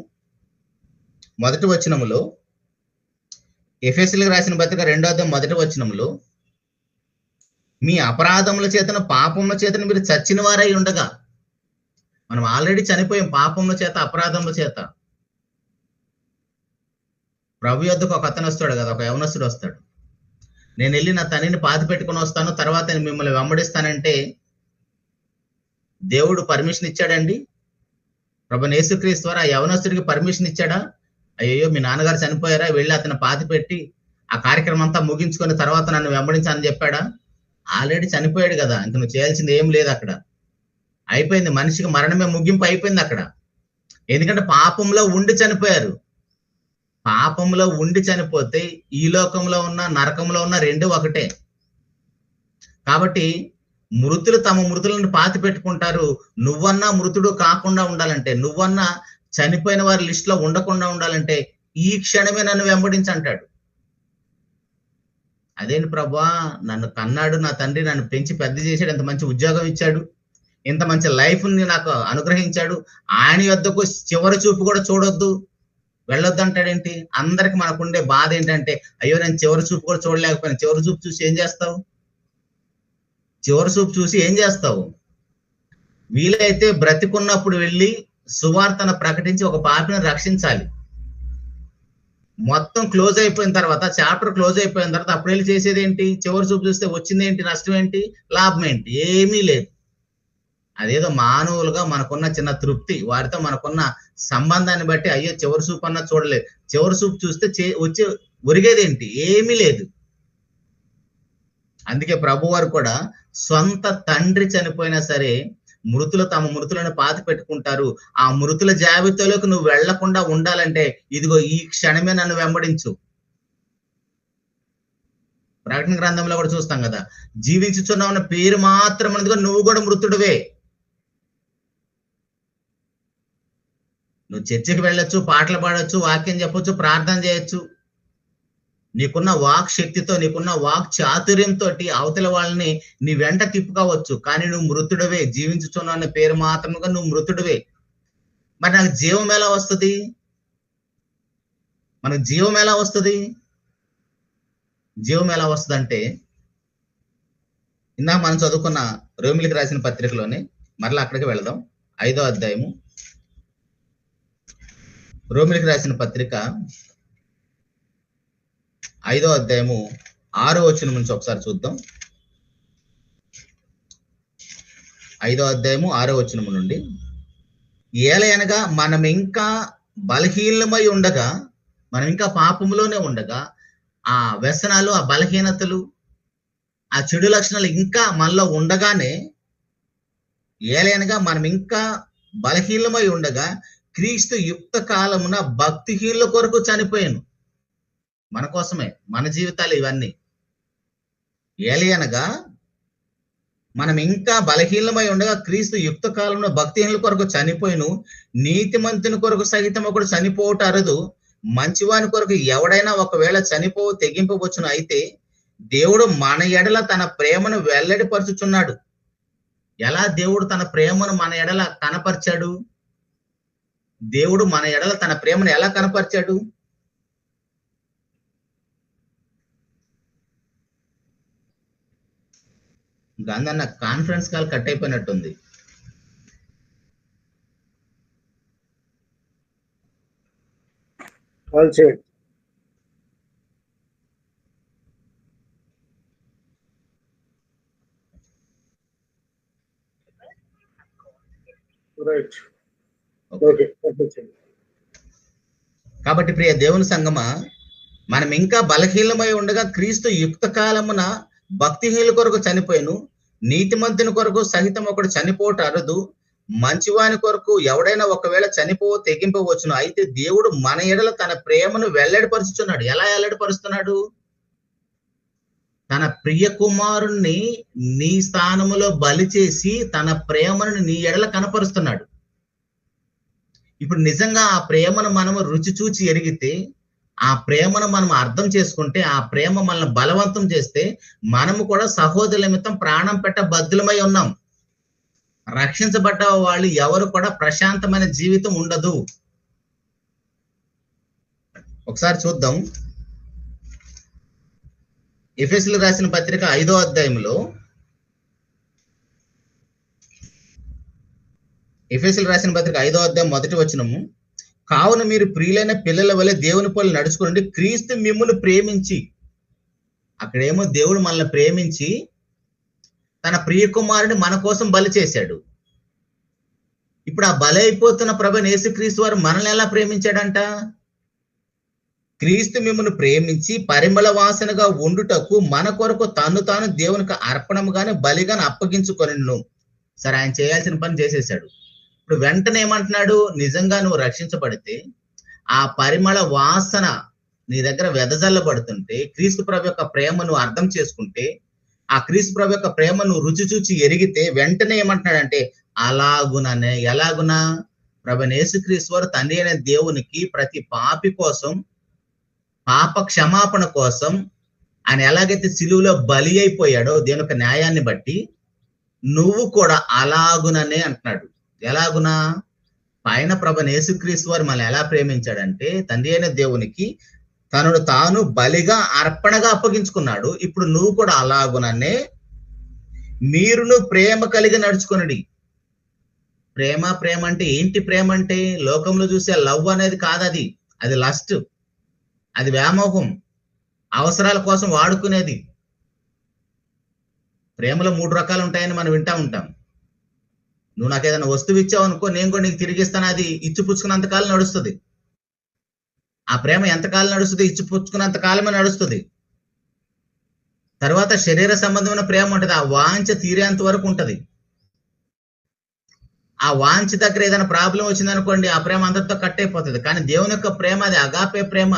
1వ వచనములో, ఎఫెసీయులకు రాసిన పత్రిక 2వ అధ్యాయం 1వ వచనములో, మీ అపరాధముల చేతను, పాపముల చేతను మీరు చచ్చిన వారై ఉండగా, మనం ఆల్రెడీ చనిపోయాం పాపముల చేత, అపరాధముల చేత. ప్రభు యొద్దకు ఒక అతను వస్తాడు కదా, ఒక యవనస్తుడు వస్తాడు. నేను వెళ్ళి నా తండ్రిని పాతి పెట్టుకుని వస్తాను, తర్వాత నేను మిమ్మల్ని వెంబడిస్తానంటే దేవుడు పర్మిషన్ ఇచ్చాడండి? ప్రభువైన యేసుక్రీస్తు ద్వారా ఆ యవనస్తుడికి పర్మిషన్ ఇచ్చాడా? అయ్యో మీ నాన్నగారు చనిపోయారా, వెళ్ళి అతను పాతి పెట్టి ఆ కార్యక్రమం అంతా ముగించుకొని తర్వాత నన్ను వెంబడించాలని చెప్పాడా? ఆల్రెడీ చనిపోయాడు కదా, ఇంక నువ్వు చేయాల్సింది ఏం లేదు. అక్కడ అయిపోయింది, మనిషికి మరణమే ముగింపు అయిపోయింది అక్కడ. ఎందుకంటే పాపంలో ఉండి చనిపోయారు. పాపంలో ఉండి చనిపోతే ఈ లోకంలో ఉన్న, నరకంలో ఉన్న రెండు ఒకటే. కాబట్టి మృతులు తమ మృతులను పాతి పెట్టుకుంటారు. నువ్వన్నా మృతుడు కాకుండా ఉండాలంటే, నువ్వన్నా చనిపోయిన వారి లిస్ట్ లో ఉండకుండా ఉండాలంటే ఈ క్షణమే నన్ను వెంబడించంటాడు. అదేంటి ప్రభువా, నన్ను కన్నాడు నా తండ్రి, నన్ను పెంచి పెద్ద చేశాడు, ఎంత మంచి ఉద్యోగం ఇచ్చాడు, ఇంత మంచి లైఫ్ ని నాకు అనుగ్రహించాడు, ఆయన యొద్దకు చివరి చూపు కూడా చూడొద్దు, వెళ్ళొద్దు అంటాడేంటి? అందరికి మనకుండే బాధ ఏంటంటే, అయ్యో నేను చివరి చూపు కూడా చూడలేకపోయినా. చివరి చూపు చూసి ఏం చేస్తావు? చివరి చూపు చూసి ఏం చేస్తావు? వీలైతే బ్రతికున్నప్పుడు వెళ్ళి సువార్తను ప్రకటించి ఒక పాపిని రక్షించాలి. మొత్తం క్లోజ్ అయిపోయిన తర్వాత, చాప్టర్ క్లోజ్ అయిపోయిన తర్వాత అప్పుడు వెళ్ళి చేసేది ఏంటి? చివరి చూపు చూస్తే వచ్చింది ఏంటి? నష్టం ఏంటి? లాభం ఏంటి? ఏమీ లేదు. అదేదో మానవులుగా మనకున్న చిన్న తృప్తి, వారితో మనకున్న సంబంధాన్ని బట్టి అయ్యో చివరి చూపు అన్నా చూడలేదు. చివరి చూపు చూస్తే వచ్చి ఒరిగేదేంటి? ఏమీ లేదు. అందుకే ప్రభు వారు కూడా సొంత తండ్రి చనిపోయినా సరే మృతులు తమ మృతులను పాతి పెట్టుకుంటారు. ఆ మృతుల జాబితాలోకి నువ్వు వెళ్లకుండా ఉండాలంటే ఇదిగో ఈ క్షణమే నన్ను వెంబడించు. ప్రకటన గ్రంథంలో కూడా చూస్తాం కదా, జీవించుచున్నావు పేరు మాత్రం ఉన్నదిగా నువ్వు కూడా మృతుడివే. నువ్వు చర్చికి వెళ్ళొచ్చు, పాటలు పాడొచ్చు, వాక్యం చెప్పొచ్చు, ప్రార్థన చేయొచ్చు. నీకున్న వాక్ శక్తితో, నీకున్న వాక్ చాతుర్యంతో అవతల వాళ్ళని నీ వెంట తిప్పుకోవచ్చు. కానీ నువ్వు మృతుడివే. జీవించుచున్నావు అనే పేరు మాత్రముగా నువ్వు మృతుడివే. మరి నాకు జీవం ఎలా వస్తుంది? మనకు జీవం ఎలా వస్తుంది? జీవం ఎలా వస్తుంది అంటే, ఇందాక మనం చదువుకున్న రోమిలికి రాసిన పత్రికలోనే మరలా అక్కడికి వెళదాం. 5వ అధ్యాయము, రోమిలికి రాసిన పత్రిక 5వ అధ్యాయము 6వ వచనం నుంచి ఒకసారి చూద్దాం. 5వ అధ్యాయము 6వ వచనం నుండి, ఏలయనగా మనం ఇంకా బలహీనమై ఉండగా, మనం ఇంకా పాపములోనే ఉండగా, ఆ వ్యసనాలు, ఆ బలహీనతలు, ఆ చెడు లక్షణాలు ఇంకా మనలో ఉండగానే, ఏలయనగా మనం ఇంకా బలహీనమై ఉండగా క్రీస్తు యుక్త కాలమున భక్తిహీనుల కొరకు చనిపోయాను. మన కోసమే, మన జీవితాలు ఇవన్నీ. ఏలయనగా మనం ఇంకా బలహీనమై ఉండగా క్రీస్తు యుక్త కాలంలో భక్తిహీనుల కొరకు చనిపోయిను. నీతిమంతుని కొరకు సహితం ఒకడు చనిపోవట అరదు. మంచివాని కొరకు ఎవడైనా ఒకవేళ తెగింపవచ్చును. అయితే దేవుడు మన ఎడల తన ప్రేమను వెల్లడిపరుచుచున్నాడు. ఎలా దేవుడు తన ప్రేమను మన ఎడల కనపరిచాడు? దేవుడు మన ఎడల తన ప్రేమను ఎలా కనపరిచాడు? గాంధన్న కాన్ఫరెన్స్ కాల్ కట్ అయిపోయినట్టుంది. కాల్ చేయండి. Right, okay. కాబట్టి ప్రియ దేవుని సంగమా, మనం ఇంకా బలహీనమై ఉండగా క్రీస్తు యుక్త కాలమున భక్తిహీనుల కొరకు చనిపోయాను, నీతిమంతుని కొరకు సహితం ఒకడు చనిపోవట అరదు, మంచివాని కొరకు ఎవడైనా ఒకవేళ తెగింపవచ్చును. అయితే దేవుడు మన ఎడల తన ప్రేమను వెల్లడిపరుచుతున్నాడు. ఎలా వెల్లడిపరుస్తున్నాడు? తన ప్రియ కుమారుణ్ణి నీ స్థానములో బలి చేసి తన ప్రేమను నీ ఎడల కనపరుస్తున్నాడు. ఇప్పుడు నిజంగా ఆ ప్రేమను మనము రుచి చూచి ఎరిగితే, ఆ ప్రేమను మనం అర్థం చేసుకుంటే, ఆ ప్రేమ మనల్ని బలవంతం చేస్తే, మనము కూడా సహోదరుల నిమిత్తం ప్రాణం పెట్ట బద్దులమై ఉన్నాం. రక్షించబడ్డ వాళ్ళు ఎవరు కూడా ప్రశాంతమైన జీవితం ఉండదు. ఒకసారి చూద్దాం. ఎఫెసీయులకు రాసిన పత్రిక 5వ అధ్యాయంలో, ఎఫెసీయులకు రాసిన పత్రిక 5వ అధ్యాయం 1వ వచనము, కావున మీరు ప్రియులైన పిల్లల వలె దేవుని పోలి నడుచుకోండి, క్రీస్తు మిమ్మును ప్రేమించి. అక్కడేమో దేవుడు మనల్ని ప్రేమించి తన ప్రియ కుమారుని మన కోసం బలి చేశాడు. ఇప్పుడు ఆ బలి అయిపోతున్న ప్రభువైన యేసుక్రీస్తు వారు మనల్ని ఎలా ప్రేమించాడంట? క్రీస్తు మిమ్మును ప్రేమించి పరిమళ వాసనగా ఉండుటకు మన కొరకు తను తాను దేవునికి అర్పణముగానే బలిగానే అప్పగించుకొనిను. సరే, ఆయన చేయాల్సిన పని చేసేసాడు. ఇప్పుడు వెంటనే ఏమంటున్నాడు? నిజంగా నువ్వు రక్షించబడితే ఆ పరిమళ వాసన నీ దగ్గర వెదజల్లబడుతుంటే, క్రీస్తు ప్రభు యొక్క ప్రేమను అర్థం చేసుకుంటే, ఆ క్రీస్తు ప్రభు యొక్క ప్రేమను రుచి చూచి ఎరిగితే వెంటనే ఏమంటున్నాడంటే, అలాగుననే. ఎలాగునా? ప్రభువైన యేసుక్రీస్తు వారు తండ్రి అయిన దేవునికి ప్రతి పాపి కోసం, పాప క్షమాపణ కోసం ఆయన ఎలాగైతే సిలువలో బలి అయిపోయాడో దేవుని యొక్క న్యాయాన్ని బట్టి, నువ్వు కూడా అలాగుననే అంటున్నాడు. ఎలాగునా? పైన ప్రభువైన యేసుక్రీస్తు వారు మనల్ని ఎలా ప్రేమించాడంటే, తండ్రి అయిన దేవునికి తనను తాను బలిగా అర్పణగా అప్పగించుకున్నాడు. ఇప్పుడు నువ్వు కూడా అలాగుననే మీరును ప్రేమ కలిగి నడుచుకొనుడి. ప్రేమ అంటే ఏంటి? ప్రేమ అంటే లోకంలో చూసే లవ్ అనేది కాదు. అది లస్ట్, అది వ్యామోహం, అవసరాల కోసం వాడుకునేది. ప్రేమలో 3 రకాలు ఉంటాయని మనం వింటా ఉంటాం. నువ్వు నాకు ఏదైనా వస్తువు ఇచ్చావు అనుకో, నేను కూడా నీకు తిరిగిస్తాను. అది ఇచ్చిపుచ్చుకున్నంత కాలం నడుస్తుంది. ఆ ప్రేమ ఎంతకాలం నడుస్తుంది? ఇచ్చిపుచ్చుకున్నంత కాలమే నడుస్తుంది. తర్వాత శరీర సంబంధమైన ప్రేమ ఉంటుంది. ఆ వాంఛ తీరేంత వరకు ఉంటది. ఆ వాంఛ దగ్గర ఏదైనా ప్రాబ్లం వచ్చిందనుకోండి, ఆ ప్రేమ అందరితో కట్ అయిపోతుంది. కానీ దేవుని యొక్క ప్రేమ, అది అగాపే ప్రేమ.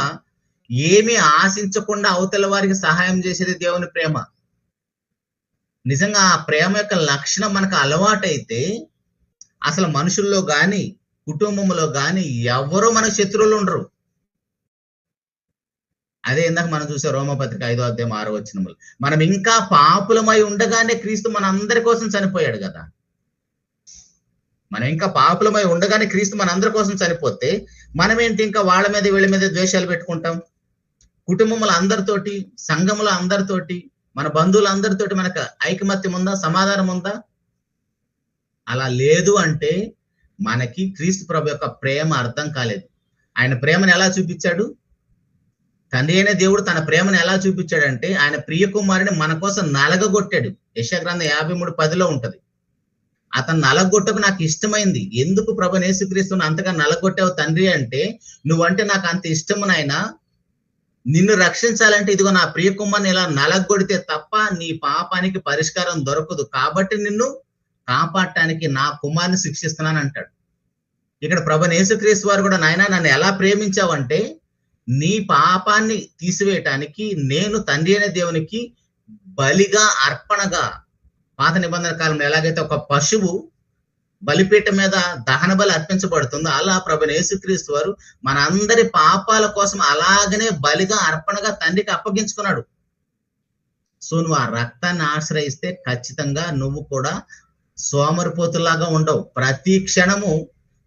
ఏమీ ఆశించకుండా అవతల వారికి సహాయం చేసేది దేవుని ప్రేమ. నిజంగా ఆ ప్రేమ యొక్క లక్షణం మనకు అలవాటైతే అసలు మనుషుల్లో గాని, కుటుంబంలో గాని ఎవరో మన శత్రువులు ఉండరు. అదే ఇందాక మనం చూసే రోమపత్రిక 5వ అధ్యాయం 6వ వచనములు, మనం ఇంకా పాపులమై ఉండగానే క్రీస్తు మన అందరి కోసం చనిపోయాడు కదా. మనం ఇంకా పాపులమై ఉండగానే క్రీస్తు మన అందరి కోసం చనిపోతే మనం ఏంటి ఇంకా వాళ్ళ మీద వీళ్ళ మీద ద్వేషాలు పెట్టుకుంటాం? కుటుంబముల అందరితోటి, సంఘముల అందరితోటి, మన బంధువుల అందరితోటి మనకు ఐకమత్యం ఉందా? సమాధానం ఉందా? అలా లేదు అంటే మనకి క్రీస్తు ప్రభు యొక్క ప్రేమ అర్థం కాలేదు. ఆయన ప్రేమను ఎలా చూపించాడు? తండ్రి అయిన దేవుడు తన ప్రేమను ఎలా చూపించాడంటే, ఆయన ప్రియ కుమారుని మన కోసం నలగగొట్టాడు. యెషయా గ్రంథం 53:10లో ఉంటది. అతను నలగొట్టకు నాకు ఇష్టమైంది. ఎందుకు ప్రభువైన యేసుక్రీస్తును అంతగా నలగొట్టావు తండ్రి అంటే, నువ్వంటే నాకు అంత ఇష్టము నాయనా, నిన్ను రక్షించాలంటే ఇదిగో నా ప్రియ కుమారుని ఇలా నలగొడితే తప్ప నీ పాపానికి పరిష్కారం దొరకదు. కాబట్టి నిన్ను కాపాడటానికి నా కుమారుని శిక్షిస్తున్నాను అంటాడు. ఇక్కడ ప్రభువైన యేసుక్రీస్తు వారు కూడా, నాయనా నన్ను ఎలా ప్రేమించావంటే, నీ పాపాన్ని తీసివేయటానికి నేను తండ్రి అయిన దేవునికి బలిగా, అర్పణగా, పాత నిబంధన కాలంలో ఎలాగైతే ఒక పశువు బలిపీఠం మీద దహన బలి అర్పించబడుతుందో, అలా ప్రభువైన యేసుక్రీస్తు వారు మన అందరి పాపాల కోసం అలాగనే బలిగా, అర్పణగా తండ్రికి అప్పగించుకున్నాడు. సో నువ్వు ఆ రక్తాన్ని ఆశ్రయిస్తే ఖచ్చితంగా నువ్వు కూడా సోమరిపోతులాగా ఉండవు. ప్రతి క్షణము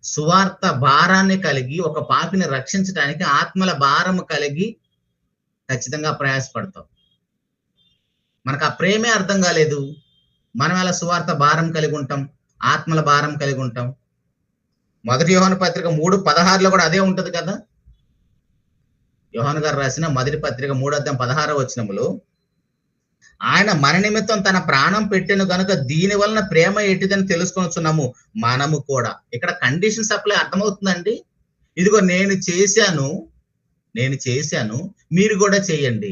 సువార్త భారాన్ని కలిగి, ఒక పాపిని రక్షించడానికి ఆత్మల భారము కలిగి ఖచ్చితంగా ప్రయాసపడతావు. మనకు ఆ ప్రేమే అర్థం కాలేదు. మనం ఎలా సువార్త భారం కలిగి ఉంటాం, ఆత్మల భారం కలిగి ఉంటాం. 1 యోహాను పత్రిక 3:16 కూడా అదే ఉంటది కదా. యోహాను గారు రాసిన మొదటి పత్రిక 3:16 ఆయన మన నిమిత్తం తన ప్రాణం పెట్టెను గనుక దీని వలన ప్రేమ ఎట్టిదని తెలుసుకొనుచున్నాము మనము కూడా. ఇక్కడ కండిషన్ సప్లై అర్థమవుతుందండి. ఇదిగో నేను చేశాను మీరు కూడా చేయండి.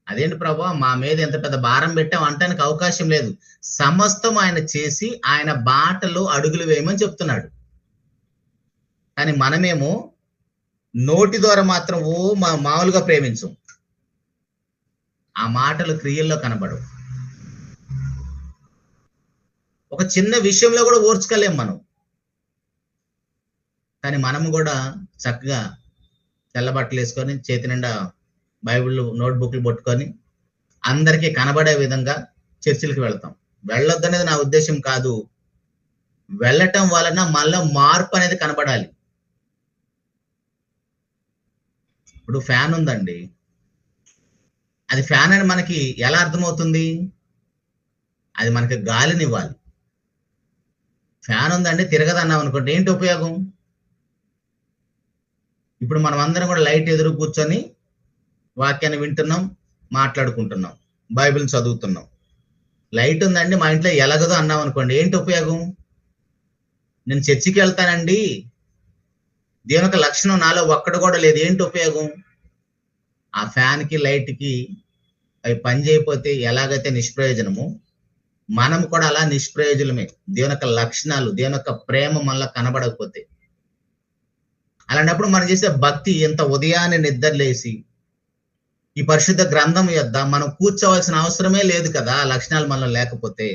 అదేంటి ప్రభా మా మీద ఎంత పెద్ద భారం పెట్టాం అంటానికి అవకాశం లేదు. సమస్తం ఆయన చేసి ఆయన బాటలో అడుగులు వేయమని చెప్తున్నాడు. కానీ మనమేమో నోటి ద్వారా మాత్రం మామూలుగా ప్రేమించం. ఆ మాటలు క్రియల్లో కనబడవు. ఒక చిన్న విషయంలో కూడా ఓర్చుకోలేం మనం. కానీ మనము కూడా చక్కగా తెల్లబట్టలు వేసుకొని చేతి నిండా బైబిల్ నోట్బుక్లు పట్టుకొని అందరికీ కనబడే విధంగా చర్చిలకు వెళ్తాం. వెళ్ళొద్దనేది నా ఉద్దేశం కాదు. వెళ్ళటం వలన మళ్ళీ మార్పు అనేది కనబడాలి. ఇప్పుడు ఫ్యాన్ ఉందండి, అది ఫ్యాన్ అని మనకి ఎలా అర్థమవుతుంది? అది మనకి గాలినివ్వాలి. ఫ్యాన్ ఉందండి తిరగదన్నాం అనుకోండి, ఏంటి ఉపయోగం? ఇప్పుడు మనం అందరం కూడా లైట్ ఎదురు కూర్చొని వాక్యాన్ని వింటున్నాం, మాట్లాడుకుంటున్నాం, బైబిల్ చదువుతున్నాం. లైట్ ఉందండి మా ఇంట్లో ఎలాగదో అన్నాం అనుకోండి, ఏంటి ఉపయోగం? నేను చర్చికి వెళ్తానండి, దేవుని యొక్క లక్షణం నాలో ఒక్కడు కూడా లేదు, ఏంటి ఉపయోగం? ఆ ఫ్యాన్కి లైట్కి అవి పని చేయకపోతే ఎలాగైతే నిష్ప్రయోజనము, మనం కూడా అలా నిష్ప్రయోజనమే. దేవుని యొక్క లక్షణాలు, దేవుని యొక్క ప్రేమ మనలో కనబడకపోతే. అలాంటప్పుడు మనం చేసే భక్తి, ఎంత ఉదయాన్నే నిద్రలేసి ఈ పరిశుద్ధ గ్రంథం యొద్ద మనం కూర్చోవలసిన అవసరమే లేదు కదా, ఆ లక్షణాలు మనలో లేకపోతే.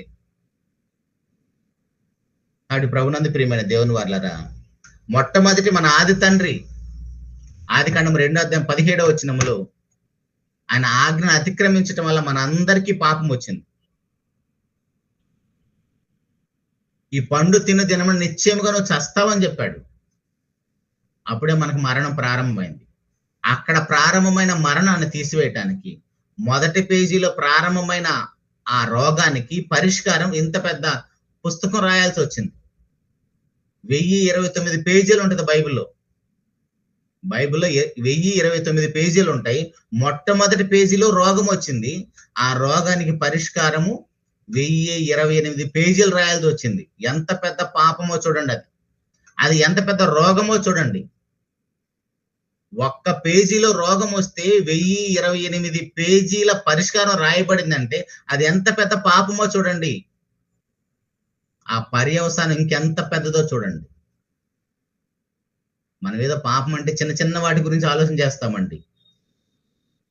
ఆవిడ ప్రభునందు ప్రియమైన దేవుని వారలారా, మొట్టమొదటి మన ఆది తండ్రి ఆదికాండం 2:17 ఆయన ఆజ్ఞను అతిక్రమించటం వల్ల మన అందరికీ పాపం వచ్చింది. ఈ పండు తిను దినమున నిశ్చయముగా నువ్వు చస్తావని చెప్పాడు. అప్పుడే మనకు మరణం ప్రారంభమైంది. అక్కడ ప్రారంభమైన మరణాన్ని తీసివేయటానికి, మొదటి పేజీలో ప్రారంభమైన ఆ రోగానికి పరిష్కారం ఇంత పెద్ద పుస్తకం రాయాల్సి వచ్చింది. 1029 పేజీలు ఉంటుంది బైబిల్లో. 1029 పేజీలు ఉంటాయి. మొట్టమొదటి పేజీలో రోగం వచ్చింది. ఆ రోగానికి పరిష్కారము 1028 పేజీలు రాయాల్సి వచ్చింది. ఎంత పెద్ద పాపమో చూడండి. అది ఎంత పెద్ద రోగమో చూడండి. ఒక్క పేజీలో రోగం వస్తే 1028 పేజీల పరిష్కారం రాయబడిందంటే అది ఎంత పెద్ద పాపమో చూడండి. ఆ పర్యవసానం ఇంకెంత పెద్దదో చూడండి. మన మీద పాపం అంటే చిన్న చిన్న వాటి గురించి ఆలోచన చేస్తామండి.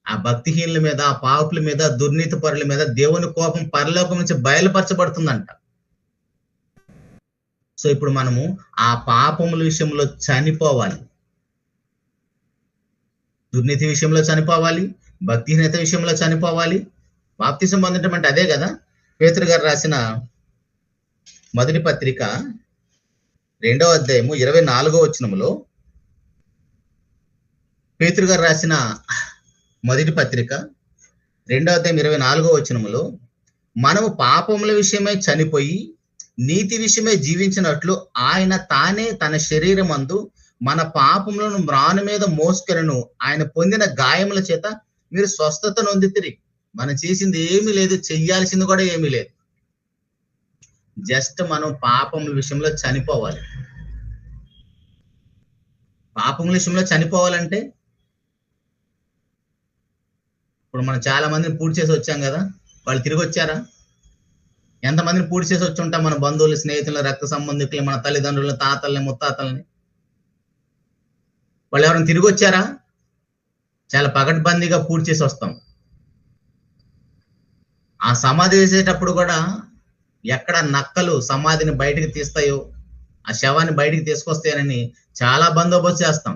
ఆ భక్తిహీనుల మీద, ఆ పాపుల మీద, దుర్నీతి పరుల మీద దేవుని కోపం పరలోకం నుంచి బయలుపరచబడుతుందంట. సో ఇప్పుడు మనము ఆ పాపముల విషయంలో చనిపోవాలి. దుర్నీతి విషయంలో చనిపోవాలి, భక్తిహీనత విషయంలో చనిపోవాలి. బాప్తిసం పొందడం అంటే అదే కదా. పేతురు గారు రాసిన మొదటి పత్రిక 2:24 పేతురు గారు రాసిన మొదటి పత్రిక 2:24 మనము పాపముల విషయమై చనిపోయి నీతి విషయమై జీవించినట్లు ఆయన తానే తన శరీరమందు మన పాపములను మ్రాను మీద మోసుకొనెను. ఆయన పొందిన గాయముల చేత మీరు స్వస్థత నొందితిరి. మనం చేసింది ఏమీ లేదు, చెయ్యాల్సింది కూడా ఏమీ లేదు. జస్ట్ మనం పాపముల విషయంలో చనిపోవాలి. పాపముల విషయంలో చనిపోవాలంటే ఇప్పుడు మనం చాలా మందిని పూర్తి చేసి వచ్చాం కదా, వాళ్ళు తిరిగి వచ్చారా? ఎంతమందిని పూర్తి చేసి వచ్చి ఉంటాం? మన బంధువులు, స్నేహితులు, రక్త సంబంధికులు, మన తల్లిదండ్రులు, తాతల్ని, ముత్తాతల్ని. వాళ్ళు ఎవరైనా తిరిగి వచ్చారా? చాలా పకడ్బందీగా పూర్తి చేసి వస్తాం. ఆ సమాధి వేసేటప్పుడు కూడా ఎక్కడ నక్కలు సమాధిని బయటికి తీస్తాయో, ఆ శవాన్ని బయటికి తీసుకొస్తాయని చాలా బందోబస్తు చేస్తాం.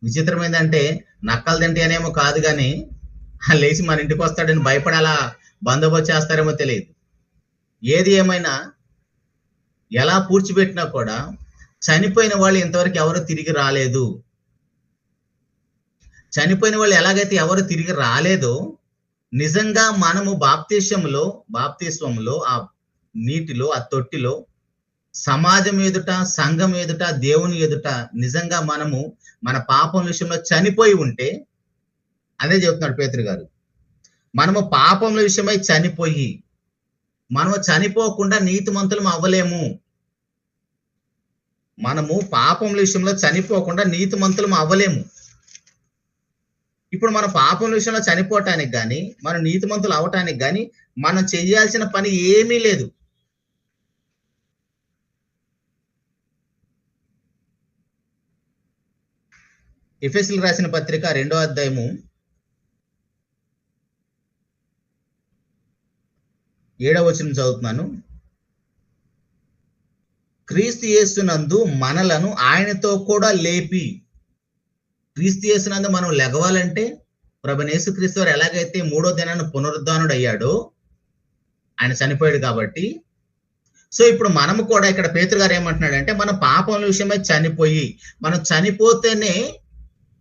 విచిత్రం ఏంటంటే నక్కలు తింటేనేమో కాదు, కానీ లేచి మన ఇంటికి వస్తాడని భయపడి అలా బందోబస్తు చేస్తారేమో తెలియదు. ఏది ఏమైనా ఎలా పూడ్చిపెట్టినా కూడా చనిపోయిన వాళ్ళు ఇంతవరకు ఎవరు తిరిగి రాలేదు. చనిపోయిన వాళ్ళు ఎలాగైతే ఎవరు తిరిగి రాలేదో నిజంగా మనము బాప్తిస్వంలో ఆ నీటిలో, ఆ తొట్టిలో సమాజం ఎదుట, సంఘం ఎదుట, దేవుని ఎదుట నిజంగా మనము మన పాపం విషయంలో చనిపోయి ఉంటే, అదే చెప్తున్నాడు పేతురు గారు, మనము పాపముల విషయమై చనిపోయి, మనము చనిపోకుండా నీతిమంతులం అవ్వలేము. మనము పాపముల విషయంలో చనిపోకుండా నీతిమంతులం అవ్వలేము. ఇప్పుడు మన పాపముల విషయంలో చనిపోవటానికి కానీ, మనం నీతిమంతులు అవటానికి కానీ మనం చేయాల్సిన పని ఏమీ లేదు. ఎఫెసీయులకు రాసిన పత్రిక 2వ అధ్యాయము 7వ వచనం చదువుతున్నాను. క్రీస్తు యేసునందు మనలను ఆయనతో కూడా లేపి, క్రీస్తు యేసునందు మనం లెగవాలంటే ప్రభువైన యేసుక్రీస్తు వారు ఎలాగైతే 3వ దినాన్ని పునరుద్ధానుడు అయ్యాడో, ఆయన చనిపోయాడు కాబట్టి, సో ఇప్పుడు మనము కూడా ఇక్కడ పేతురు గారు ఏమంటున్నాడంటే, మన పాపం విషయమై చనిపోయి, మనం చనిపోతేనే,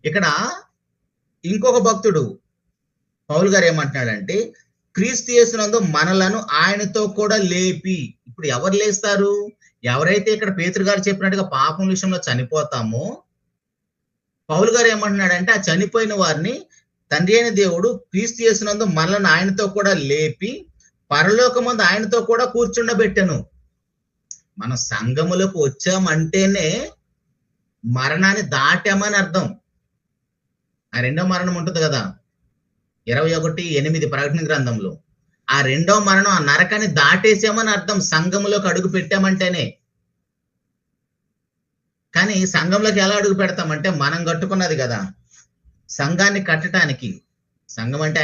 ఇక్కడ ఇంకొక భక్తుడు పౌలు గారు ఏమంటున్నాడంటే, క్రీస్తు యేసునందు మనలను ఆయనతో కూడా లేపి. ఇప్పుడు ఎవరు లేస్తారు? ఎవరైతే ఇక్కడ పేతురు గారు చెప్పినట్టుగా పాపం విషయంలో చనిపోతామో, పౌలు గారు ఏమంటున్నాడంటే, ఆ చనిపోయిన వారిని తండ్రి అయిన దేవుడు క్రీస్తు యేసునందు మనలను ఆయనతో కూడా లేపి పరలోకమందు ఆయనతో కూడా కూర్చుండబెట్టెను. మనం సంఘములకు వచ్చామంటేనే మరణాన్ని దాటామని అర్థం. ఆ రెండో మరణం ఉంటుంది కదా, 21:8 ప్రకటన గ్రంథంలో. ఆ రెండో మరణం, ఆ నరకాన్ని దాటేసామని అర్థం, సంఘములోకి అడుగు పెట్టామంటేనే. కానీ సంఘంలోకి ఎలా అడుగు పెడతామంటే, మనం కట్టుకున్నది కదా, సంఘాన్ని కట్టడానికి, సంఘం అంటే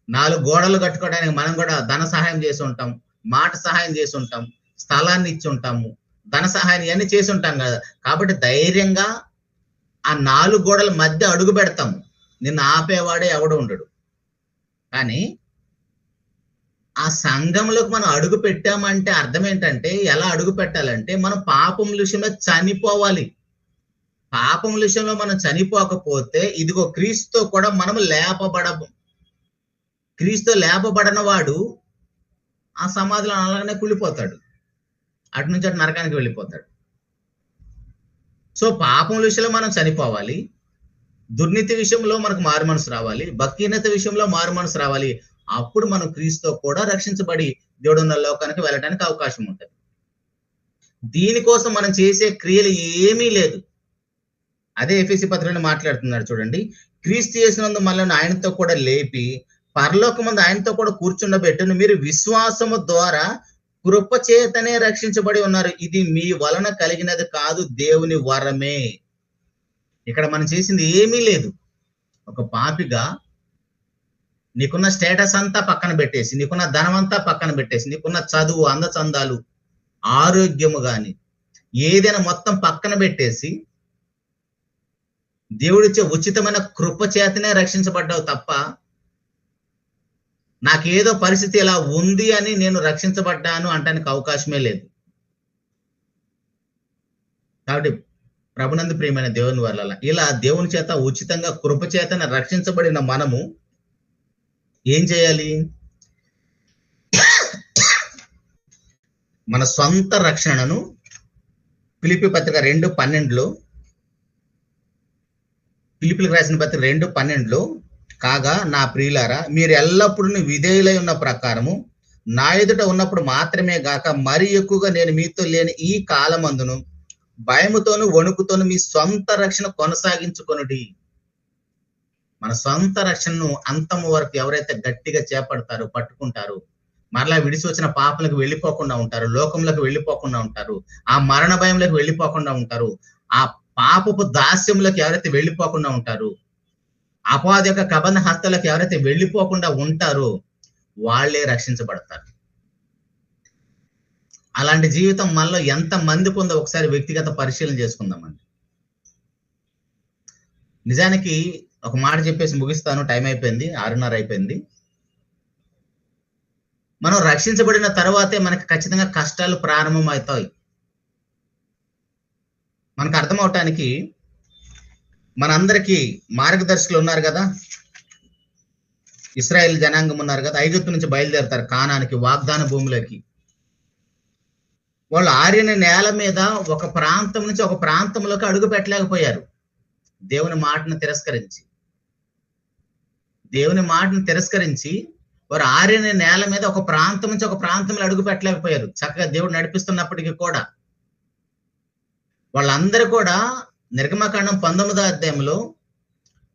4 గోడలు కట్టుకోవడానికి మనం కూడా ధన సహాయం చేసి ఉంటాం, మాట సహాయం చేసి ఉంటాం, స్థలాన్ని ఇచ్చి ఉంటాము, ధన సహాయం ఇవన్నీ చేసి ఉంటాం కదా. కాబట్టి ధైర్యంగా ఆ 4 గోడల మధ్య అడుగు పెడతాము. నిన్ను ఆపేవాడే ఎవడు ఉండడు. కానీ ఆ సంఘంలోకి మనం అడుగు పెట్టామంటే అర్థం ఏంటంటే, ఎలా అడుగు పెట్టాలంటే, మనం పాపం విషయంలో చనిపోవాలి. పాపం విషయంలో మనం చనిపోకపోతే, ఇదిగో క్రీస్తుతో కూడా మనం లేపబడము. క్రీస్తు లేపబడిన వాడు ఆ సమాధిలో అలాగనే కుళ్ళిపోతాడు, అటు నుంచి అటు నరకానికి వెళ్ళిపోతాడు. సో పాపం విషయంలో మనం చనిపోవాలి, దుర్నీతి విషయంలో మనకు మారు మనసు రావాలి, భక్తిహీనత విషయంలో మారు మనసు రావాలి. అప్పుడు మనం క్రీస్తుతో కూడా రక్షించబడి దేవుడున్న లోకానికి వెళ్ళడానికి అవకాశం ఉంటుంది. దీనికోసం మనం చేసే క్రియలు ఏమీ లేదు. అదే ఎఫెసీ పత్రికలో మాట్లాడుతున్నాడు చూడండి. క్రీస్తు యేసునందు మనల్ని ఆయనతో కూడా లేపి పరలోకమందు ఆయనతో కూడా కూర్చుండబెట్టును. మీరు విశ్వాసము ద్వారా కృప చేతనే రక్షించబడి ఉన్నారు. ఇది మీ వలన కలిగినది కాదు, దేవుని వరమే. ఇక్కడ మనం చేసింది ఏమీ లేదు. ఒక పాపిగా నీకున్న స్టేటస్ అంతా పక్కన పెట్టేసి, నీకున్న ధనం అంతా పక్కన పెట్టేసి, నీకున్న చదువు, అందచందాలు, ఆరోగ్యము గాని ఏదైనా మొత్తం పక్కన పెట్టేసి, దేవుడిచ్చే ఉచితమైన కృప చేతనే రక్షించబడ్డావు తప్ప, నాకేదో పరిస్థితి ఇలా ఉంది అని నేను రక్షించబడ్డాను అంటానికి అవకాశమే లేదు. కాబట్టి ప్రభునందు ప్రియమైన దేవుని వల్ల ఇలా దేవుని చేత ఉచితంగా కృప చేతన రక్షించబడిన మనము ఏం చేయాలి? మన సొంత రక్షణను ఫిలిప్పీ పత్రిక 2:12లో, ఫిలిప్పీలకు రాసిన పత్రిక 2:12లో, కాగా నా ప్రియులారా, మీరు ఎల్లప్పుడూ విధేయులై ఉన్న ప్రకారము నా ఎదుట ఉన్నప్పుడు మాత్రమే గాక మరి ఎక్కువగా నేను మీతో లేని ఈ కాలమందును భయముతోను వణుకుతోను మీ సొంత రక్షణ కొనసాగించుకొనుడి. మన సొంత రక్షణను అంతము వరకు ఎవరైతే గట్టిగా చేపడతారో, పట్టుకుంటారో, మరలా విడిచి వచ్చిన పాపలకు వెళ్ళిపోకుండా ఉంటారు, లోకంలోకి వెళ్ళిపోకుండా ఉంటారు, ఆ మరణ భయంలోకి వెళ్ళిపోకుండా ఉంటారు, ఆ పాపపు దాస్యంలోకి ఎవరైతే వెళ్ళిపోకుండా ఉంటారు, అపవాది యొక్క కబంధ హస్తలకు ఎవరైతే వెళ్ళిపోకుండా ఉంటారో వాళ్ళే రక్షించబడతారు. అలాంటి జీవితం మనలో ఎంత మంది పొందో ఒకసారి వ్యక్తిగత పరిశీలన చేసుకుందామండి. నిజానికి ఒక మాట చెప్పేసి ముగిస్తాను, టైం అయిపోయింది, 6:30 అయిపోయింది. మనం రక్షించబడిన తర్వాతే మనకి ఖచ్చితంగా కష్టాలు ప్రారంభమవుతాయి. మనకు అర్థం అవటానికి మనందరికీ మార్గదర్శకులు ఉన్నారు కదా. ఇశ్రాయేల్ జనాంగం ఉన్నారు కదా, ఐగుప్తు నుంచి బయలుదేరుతారు కానానికి, వాగ్దాన భూములకి. వాళ్ళు ఆరిన నేల మీద ఒక ప్రాంతం నుంచి ఒక ప్రాంతంలోకి అడుగు పెట్టలేకపోయారు. దేవుని మాటను తిరస్కరించి వారు ఆరిన నేల మీద ఒక ప్రాంతం నుంచి ఒక ప్రాంతంలో అడుగు పెట్టలేకపోయారు. చక్కగా దేవుడు నడిపిస్తున్నప్పటికీ కూడా వాళ్ళందరూ కూడా నిర్గమకాండం 19వ అధ్యాయంలో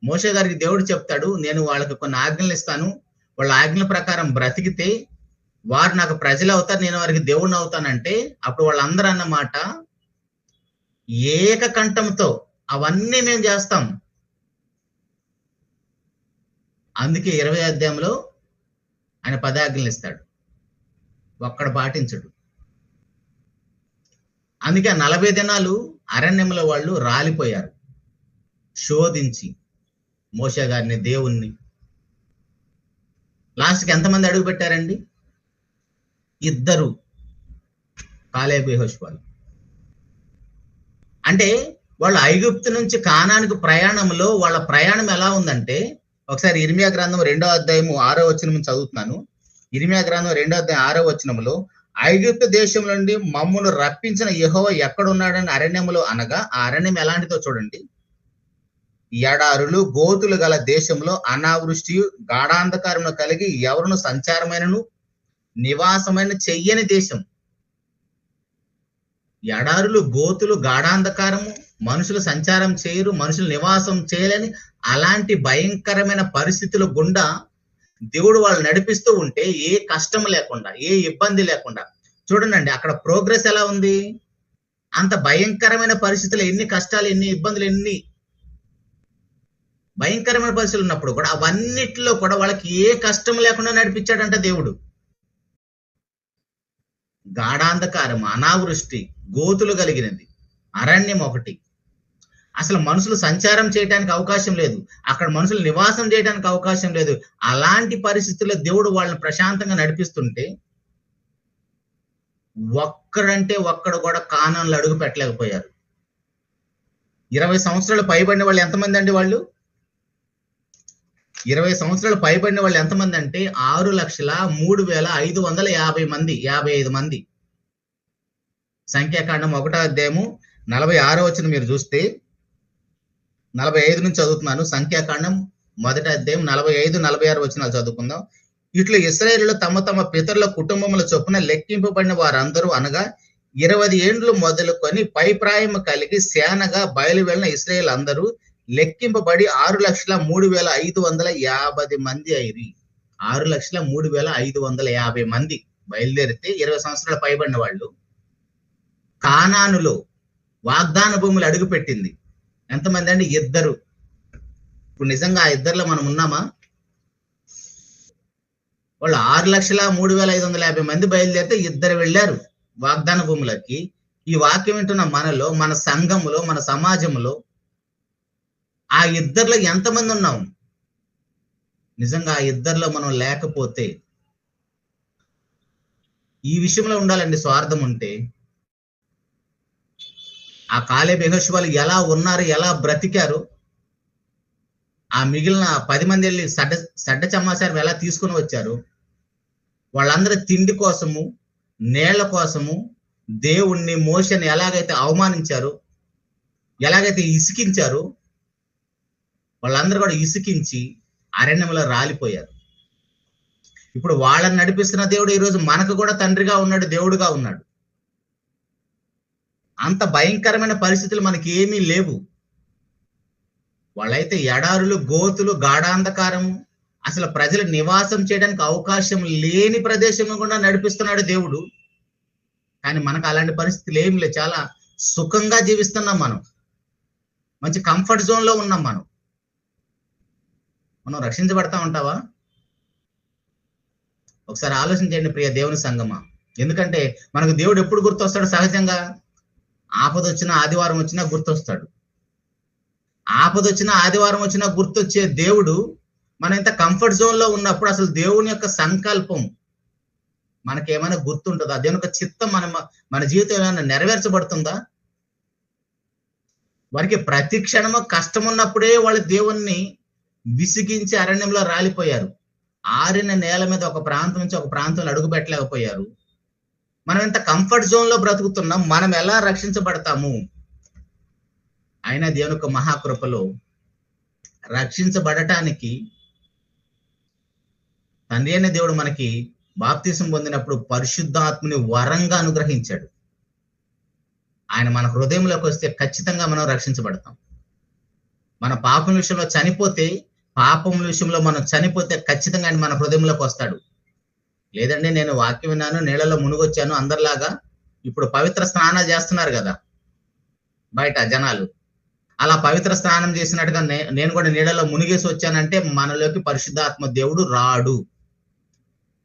మోషే గారికి దేవుడు చెప్తాడు, నేను వాళ్ళకి కొన్ని ఆజ్ఞలు ఇస్తాను, వాళ్ళ ఆజ్ఞల ప్రకారం బ్రతికితే వారు నాకు ప్రజలు అవుతారు, నేను వారికి దేవుడిని అవుతానంటే అప్పుడు వాళ్ళందరూ అన్నమాట ఏకకంఠంతో అవన్నీ మేము చేస్తాం. అందుకే 20వ అధ్యాయంలో ఆయన 10 ఆజ్ఞలు ఇస్తాడు, ఒక్కడు పాటించడు. అందుకే 40 దినాలు అరణ్యంలో వాళ్ళు రాలిపోయారు, శోధించి మోషే గారిని, దేవుణ్ణి. లాస్ట్కి ఎంతమంది అడుగు పెట్టారండి? 2, కాలేబు యెహోషువలు. అంటే వాళ్ళు ఐగుప్తు నుంచి కానానికి ప్రయాణంలో వాళ్ళ ప్రయాణం ఎలా ఉందంటే, ఒకసారి ఇర్మియా గ్రంథం 2వ అధ్యాయము 6వ వచనం చదువుతున్నాను. ఇర్మియా గ్రంథం 2వ అధ్యాయం 6వ వచనంలో, ఐగుప్తు దేశం నుండి మమ్మును రప్పించిన యెహోవా ఎక్కడున్నాడని అరణ్యములో అనగా, ఆ అరణ్యం ఎలాంటిదో చూడండి. ఎడారులు గోతులు గల దేశంలో అనావృష్టి గాఢాంధకారమును కలిగి ఎవరును సంచారమైనను నివాసమైన చెయ్యని దేశం. ఎడారులు గోతులు గాఢాంధకారము, మనుషులు సంచారం చేయరు, మనుషులు నివాసం చేయలేని అలాంటి భయంకరమైన పరిస్థితుల గుండా దేవుడు వాళ్ళు నడిపిస్తూ ఉంటే ఏ కష్టం లేకుండా, ఏ ఇబ్బంది లేకుండా. చూడండి అక్కడ ప్రోగ్రెస్ ఎలా ఉంది. అంత భయంకరమైన పరిస్థితులు, ఎన్ని కష్టాలు, ఎన్ని ఇబ్బందులు, ఎన్ని భయంకరమైన పరిస్థితులు ఉన్నప్పుడు కూడా అవన్నిటిలో కూడా వాళ్ళకి ఏ కష్టం లేకుండా నడిపించాడంట దేవుడు. గాఢాంధకారం, అనావృష్టి, గోతులు కలిగినది, అరణ్యం ఒకటి, అసలు మనుషులు సంచారం చేయడానికి అవకాశం లేదు, అక్కడ మనుషులు నివాసం చేయడానికి అవకాశం లేదు. అలాంటి పరిస్థితుల్లో దేవుడు వాళ్ళని ప్రశాంతంగా నడిపిస్తుంటే ఒక్కడు కూడా కానాన్లో అడుగు పెట్టలేకపోయారు. 20 సంవత్సరాలు పైబడిన వాళ్ళు ఎంతమంది అండి? వాళ్ళు 20 సంవత్సరాలు పైబడిన వాళ్ళు ఎంతమంది అంటే 6,03,550 మంది, 55 మంది. సంఖ్యాకాండం 1వ అధ్యాయము 46వ వచనం మీరు చూస్తే, 45 నుంచి చదువుతున్నాను. సంఖ్యాకాండం 1వ అధ్యాయం 45, 46 వచనాలు చదువుకుందాం. ఇట్లా ఇశ్రాయేలులో తమ తమ పితరుల కుటుంబముల చొప్పున లెక్కింపబడిన వారందరూ అనగా 20 ఏండ్లు మొదలుకొని పై ప్రాయము కలిగి సేనగా బయలువెళ్ళిన ఇశ్రాయేల్ అందరూ లెక్కింపబడి 6,03,550 మంది అయిరి. 6,03,550 మంది బయలుదేరితే 20 సంవత్సరాలు పైబడిన వాళ్ళు కానానులో వాగ్దాన భూములు అడుగు పెట్టింది ఎంతమంది అండి? 2. ఇప్పుడు నిజంగా ఆ 2లో మనం ఉన్నామా? వాళ్ళు 6,03,550 మంది బయలుదేరితే 2 వెళ్ళారు వాగ్దాన భూములకి. ఈ వాక్యం వింటున్న మనలో, మన సంఘములో, మన సమాజంలో ఆ 2లో ఎంతమంది ఉన్నాం? నిజంగా ఆ 2లో మనం లేకపోతే, ఈ విషయంలో ఉండాలండి స్వార్థం ఉంటే. ఆ కాలేబు యెహోషువలు ఎలా ఉన్నారు, ఎలా బ్రతికారు, ఆ మిగిలిన 10 మంది వెళ్ళి సడ్డ సమాచారం ఎలా తీసుకుని వచ్చారు, వాళ్ళందరూ తిండి కోసము, నేళ్ల కోసము దేవుణ్ణి, మోషేని ఎలాగైతే అవమానించారు, ఎలాగైతే ఇసికించారు, వాళ్ళందరూ కూడా ఇసికించి అరణ్యంలో రాలిపోయారు. ఇప్పుడు వాళ్ళని నడిపిస్తున్న దేవుడు ఈరోజు మనకు కూడా తండ్రిగా ఉన్నాడు, దేవుడుగా ఉన్నాడు. అంత భయంకరమైన పరిస్థితులు మనకి ఏమీ లేవు. వాళ్ళైతే ఎడారులు, గోతులు, గాఢాంధకారము, అసలు ప్రజలు నివాసం చేయడానికి అవకాశం లేని ప్రదేశంలో కూడా నడిపిస్తున్నాడు దేవుడు. కానీ మనకు అలాంటి పరిస్థితులు ఏమి లేవు. చాలా సుఖంగా జీవిస్తున్నాం, మనం మంచి కంఫర్ట్ జోన్ లో ఉన్నాం. మనం రక్షించబడతా ఉంటావా? ఒకసారి ఆలోచించండి ప్రియ దేవుని సంగమా. ఎందుకంటే మనకు దేవుడు ఎప్పుడు గుర్తొస్తాడు? సహజంగా ఆపద వచ్చినా, ఆదివారం వచ్చినా గుర్తొస్తాడు. ఆపద వచ్చినా, ఆదివారం వచ్చినా గుర్తొచ్చే దేవుడు మనం ఇంత కంఫర్ట్ జోన్ లో ఉన్నప్పుడు అసలు దేవుని యొక్క సంకల్పం మనకేమైనా గుర్తుంటుందా? దేవుని యొక్క చిత్తం మన జీవితం ఏమైనా నెరవేర్చబడుతుందా? వారికి ప్రతి క్షణము కష్టం ఉన్నప్పుడే వాళ్ళు దేవుణ్ణి విసిగించి అరణ్యంలో రాలిపోయారు. ఆరిన నేల మీద ఒక ప్రాంతం నుంచి ఒక ప్రాంతంలో అడుగు పెట్టలేకపోయారు. మనం ఇంత కంఫర్ట్ జోన్ లో బ్రతుకుతున్నాం, మనం ఎలా రక్షించబడతాము? అయినా దేవుని యొక్క మహాకృపలో రక్షించబడటానికి తండ్రి అయిన దేవుడు మనకి బాప్తిసం పొందినప్పుడు పరిశుద్ధాత్మని వరంగా అనుగ్రహించాడు. ఆయన మన హృదయంలోకి వస్తే ఖచ్చితంగా మనం రక్షించబడతాం. మన పాపం విషయంలో చనిపోతే, పాపం విషయంలో మనం చనిపోతే ఖచ్చితంగా ఆయన మన హృదయంలోకి వస్తాడు. లేదండి నేను వాక్యం విన్నాను, నీళ్ళలో మునిగొచ్చాను, అందరిలాగా ఇప్పుడు పవిత్ర స్నానాలు చేస్తున్నారు కదా బయట జనాలు, అలా పవిత్ర స్నానం చేసినట్టుగా నేను కూడా నీళ్ళలో మునిగేసి వచ్చానంటే మనలోకి పరిశుద్ధాత్మ దేవుడు రాడు.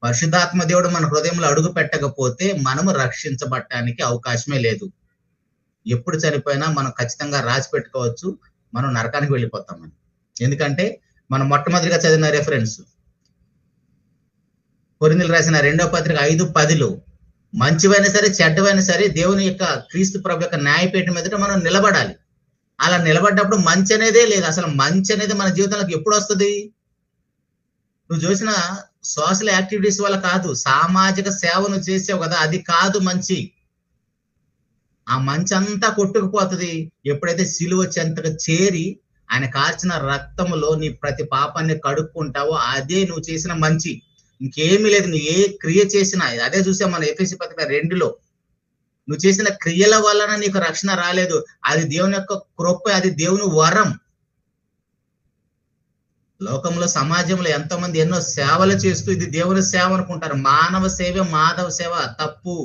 పరిశుద్ధాత్మ దేవుడు మన హృదయంలో అడుగు పెట్టకపోతే మనము రక్షించబడటానికి అవకాశమే లేదు. ఎప్పుడు చనిపోయినా మనం ఖచ్చితంగా రాసి పెట్టుకోవచ్చు, మనం నరకానికి వెళ్ళిపోతామని. ఎందుకంటే మనం మొట్టమొదటిగా చదివిన రెఫరెన్స్ కొరింథీయులకు రాసిన 2వ పత్రిక 5:10 మంచివైనా సరే చెడ్డవైనా సరే దేవుని యొక్క క్రీస్తు ప్రభు యొక్క న్యాయపీఠం ఎదుట మనం నిలబడాలి. అలా నిలబడ్డప్పుడు మంచి అనేదే లేదు. అసలు మంచి అనేది మన జీవితంలోకి ఎప్పుడు వస్తుంది? నువ్వు చూసిన సోషల్ యాక్టివిటీస్ వల్ల కాదు, సామాజిక సేవను చేసావు కదా, అది కాదు మంచి. ఆ మంచి అంతా కొట్టుకుపోతుంది ఎప్పుడైతే సిలువ చెంతగా చేరి ఆయన కార్చిన రక్తములో నీ ప్రతి పాపాన్ని కడుక్కుంటావో అదే నువ్వు చేసిన మంచి. ఇంకేమీ లేదు. నువ్వు ఏ క్రియ చేసినా, అదే చూసాం మన ఎఫెసీ పత్రిక 2లో, నువ్వు చేసిన క్రియల వలన నీకు రక్షణ రాలేదు. అది దేవుని యొక్క కృప, అది దేవుని వరం. లోకంలో సమాజంలో ఎంతో మంది ఎన్నో సేవలు చేస్తూ ఇది దేవుని సేవ అనుకుంటారు. మానవ సేవ మాధవ సేవ తప్పు.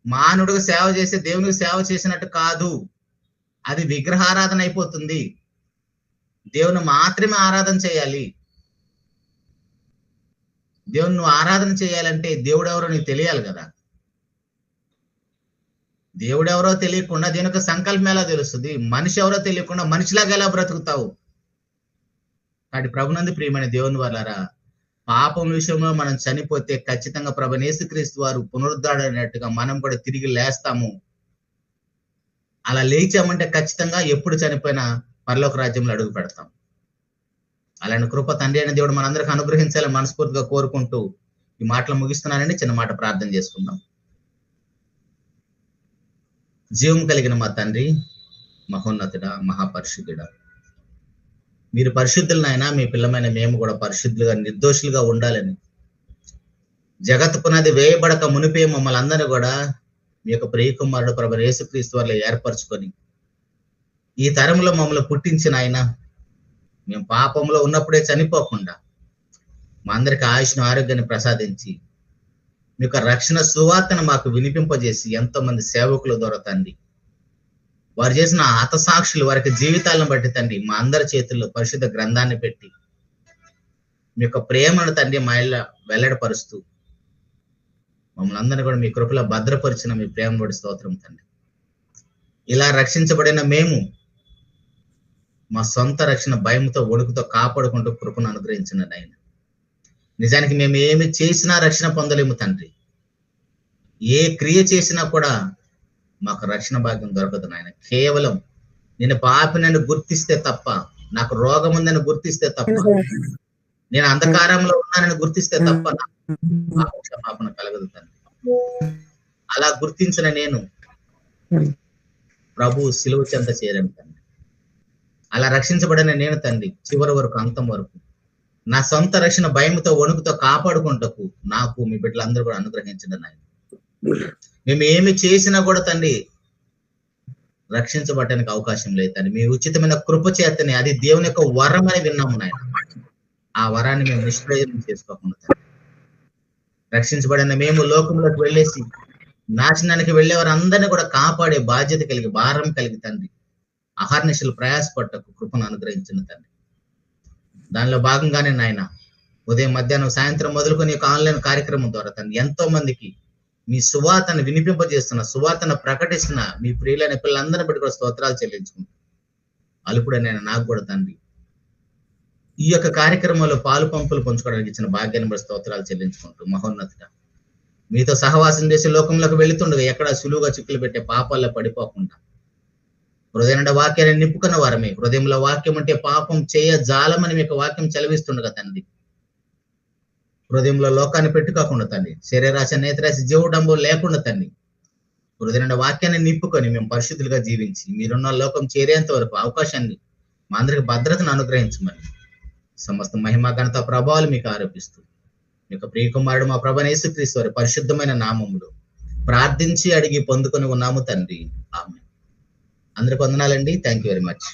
మానవుడికి సేవ చేస్తే దేవునికి సేవ చేసినట్టు కాదు, అది విగ్రహారాధన అయిపోతుంది. దేవుని మాత్రమే ఆరాధన చేయాలి. దేవుని నువ్వు ఆరాధన చేయాలంటే దేవుడు ఎవరో నీకు తెలియాలి కదా. దేవుడు ఎవరో తెలియకుండా దేవుని యొక్క సంకల్పం ఎలా తెలుస్తుంది? మనిషి ఎవరో తెలియకుండా మనిషిలాగా ఎలా బ్రతుకుతావు? కాబట్టి ప్రభునందు ప్రియమైన దేవుని వల్లారా, పాపం విషయంలో మనం చనిపోతే ఖచ్చితంగా ప్రభువైన యేసుక్రీస్తు వారు పునరుద్ధరణట్టుగా మనం కూడా తిరిగి లేస్తాము. అలా లేచామంటే ఖచ్చితంగా ఎప్పుడు చనిపోయినా పరలోక రాజ్యంలో అడుగు పెడతాం. అలాంటి కృప తండ్రి అయిన దేవుడు మనందరికి అనుగ్రహించాలని మనస్ఫూర్తిగా కోరుకుంటూ ఈ మాటలు ముగిస్తున్నానండి. చిన్న మాట ప్రార్థన చేసుకుందాం. జీవం కలిగిన మా తండ్రి, మహోన్నతుడా, మహాపరిశుద్ధుడా, మీరు పరిశుద్ధులనైనా మీ పిల్లమైన మేము కూడా పరిశుద్ధులుగా నిర్దోషులుగా ఉండాలని జగత్తు పునాది వేయబడక మునిపే మమ్మల్ని అందరూ కూడా మీ యొక్క ప్రియకుమారుడు ప్రభువైన యేసుక్రీస్తు వారిలో ఏర్పరచుకొని ఈ తరంలో మమ్మల్ని పుట్టించిన ఆయన, మేము పాపంలో ఉన్నప్పుడే చనిపోకుండా మా అందరికి ఆయుష్ను ఆరోగ్యాన్ని ప్రసాదించి మీ యొక్క రక్షణ సువార్తను మాకు వినిపింపజేసి ఎంతో మంది సేవకుల ద్వారా తండ్రి, వారు చేసిన హతసాక్షులు వారికి జీవితాలను బట్టి తండ్రి మా అందరి చేతుల్లో పరిశుద్ధ గ్రంథాన్ని పెట్టి మీ యొక్క ప్రేమను తండ్రి మా ఇళ్ళ వెల్లడిపరుస్తూ మమ్మల్ని అందరినీ కూడా మీ కృపలో భద్రపరిచిన మీ ప్రేమ బడి స్తోత్రం తండ్రి. ఇలా రక్షించబడిన మేము మా సొంత రక్షణ భయంతో వణుకుతో కాపాడుకుంటూ కృపను అనుగ్రహించిన ఆయన. నిజానికి మేము ఏమి చేసినా రక్షణ పొందలేము తండ్రి. ఏ క్రియ చేసినా కూడా మాకు రక్షణ భాగ్యం దొరకదు నాయన. కేవలం నేను పాపినని గుర్తిస్తే తప్ప, నాకు రోగం ఉందని గుర్తిస్తే తప్ప, నేను అంధకారంలో ఉన్నానని గుర్తిస్తే తప్ప నాకు క్షమాపణ కలగదు తండ్రి. అలా గుర్తించిన నేను ప్రభు సిలువ చెంత చేరాను తండ్రి. అలా రక్షించబడిన నేను తండ్రి చివరి వరకు, అంతం వరకు నా సొంత రక్షణ భయంతో వణుకుతో కాపాడుకుంటకు నాకు మీ బిడ్డలందరూ కూడా అనుగ్రహించండి నాయన. మేము ఏమి చేసినా కూడా తండ్రి రక్షించబడటానికి అవకాశం లేదు తండ్రి. మీ ఉచితమైన కృప చేతని, అది దేవుని యొక్క వరం అని విన్నాము నాయన. ఆ వరాన్ని మేము నిష్ప్రయోజనం చేసుకోకుండా తండ్రి, రక్షించబడిన మేము లోకంలోకి వెళ్ళేసి నాశనానికి వెళ్ళే వారందరినీ కూడా కాపాడే బాధ్యత కలిగి, భారం కలిగి తండ్రి అహర్నిశలు ప్రయాసపడటకు కృపను అనుగ్రహించిన తండ్రి. దానిలో భాగంగానే నాయన ఉదయం, మధ్యాహ్నం, సాయంత్రం మొదలుకొని ఆన్లైన్ కార్యక్రమం ద్వారా తండ్రి ఎంతో మందికి మీ సువార్తను వినిపింపజేస్తున్న, సువార్తను ప్రకటిస్తున్న మీ ప్రియులైన పిల్లలందరినీ బట్టి కూడా స్తోత్రాలు చెల్లించుకుంటూ అలుపుడైన నాకు కూడా తండ్రి ఈ యొక్క కార్యక్రమంలో పాలు పంపులు పంచుకోవడానికి ఇచ్చిన భాగ్యాన్ని బట్టి స్తోత్రాలు చెల్లించుకుంటూ మహోన్నతుడా, మీతో సహవాసం చేసి లోకంలోకి వెళుతుండగా ఎక్కడ సులువుగా చిక్కులు పెట్టే పాపాల్లో పడిపోకుండా హృదయ వాక్యాన్ని నింపుకున్న వారమే. హృదయంలో వాక్యం అంటే పాపం చేయ జాలమని మీకు వాక్యం చదివిస్తుండగా తండ్రి హృదయంలో లోకాన్ని పెట్టుకోకుండా తండ్రి, శరీరాశ నేత్రాశ జీవడంబం లేకుండా తండ్రి, హృదయ వాక్యాన్ని నింపుకొని మేము పరిశుద్ధులుగా జీవించి మీరున్న లోకం చేరేంత వరకు అవకాశాన్ని మా అందరికి భద్రతను అనుగ్రహించమని సమస్త మహిమ ఘనత ప్రభావాలు మీకు ఆరోపిస్తూ మీకు ప్రియకుమారుడు మా ప్రభు యేసుక్రీస్తు వారి పరిశుద్ధమైన నామములో ప్రార్థించి అడిగి పొందుకొని ఉన్నాము తండ్రి. ఆమేన్. అందరికి వందనాలండి. Thank you very much.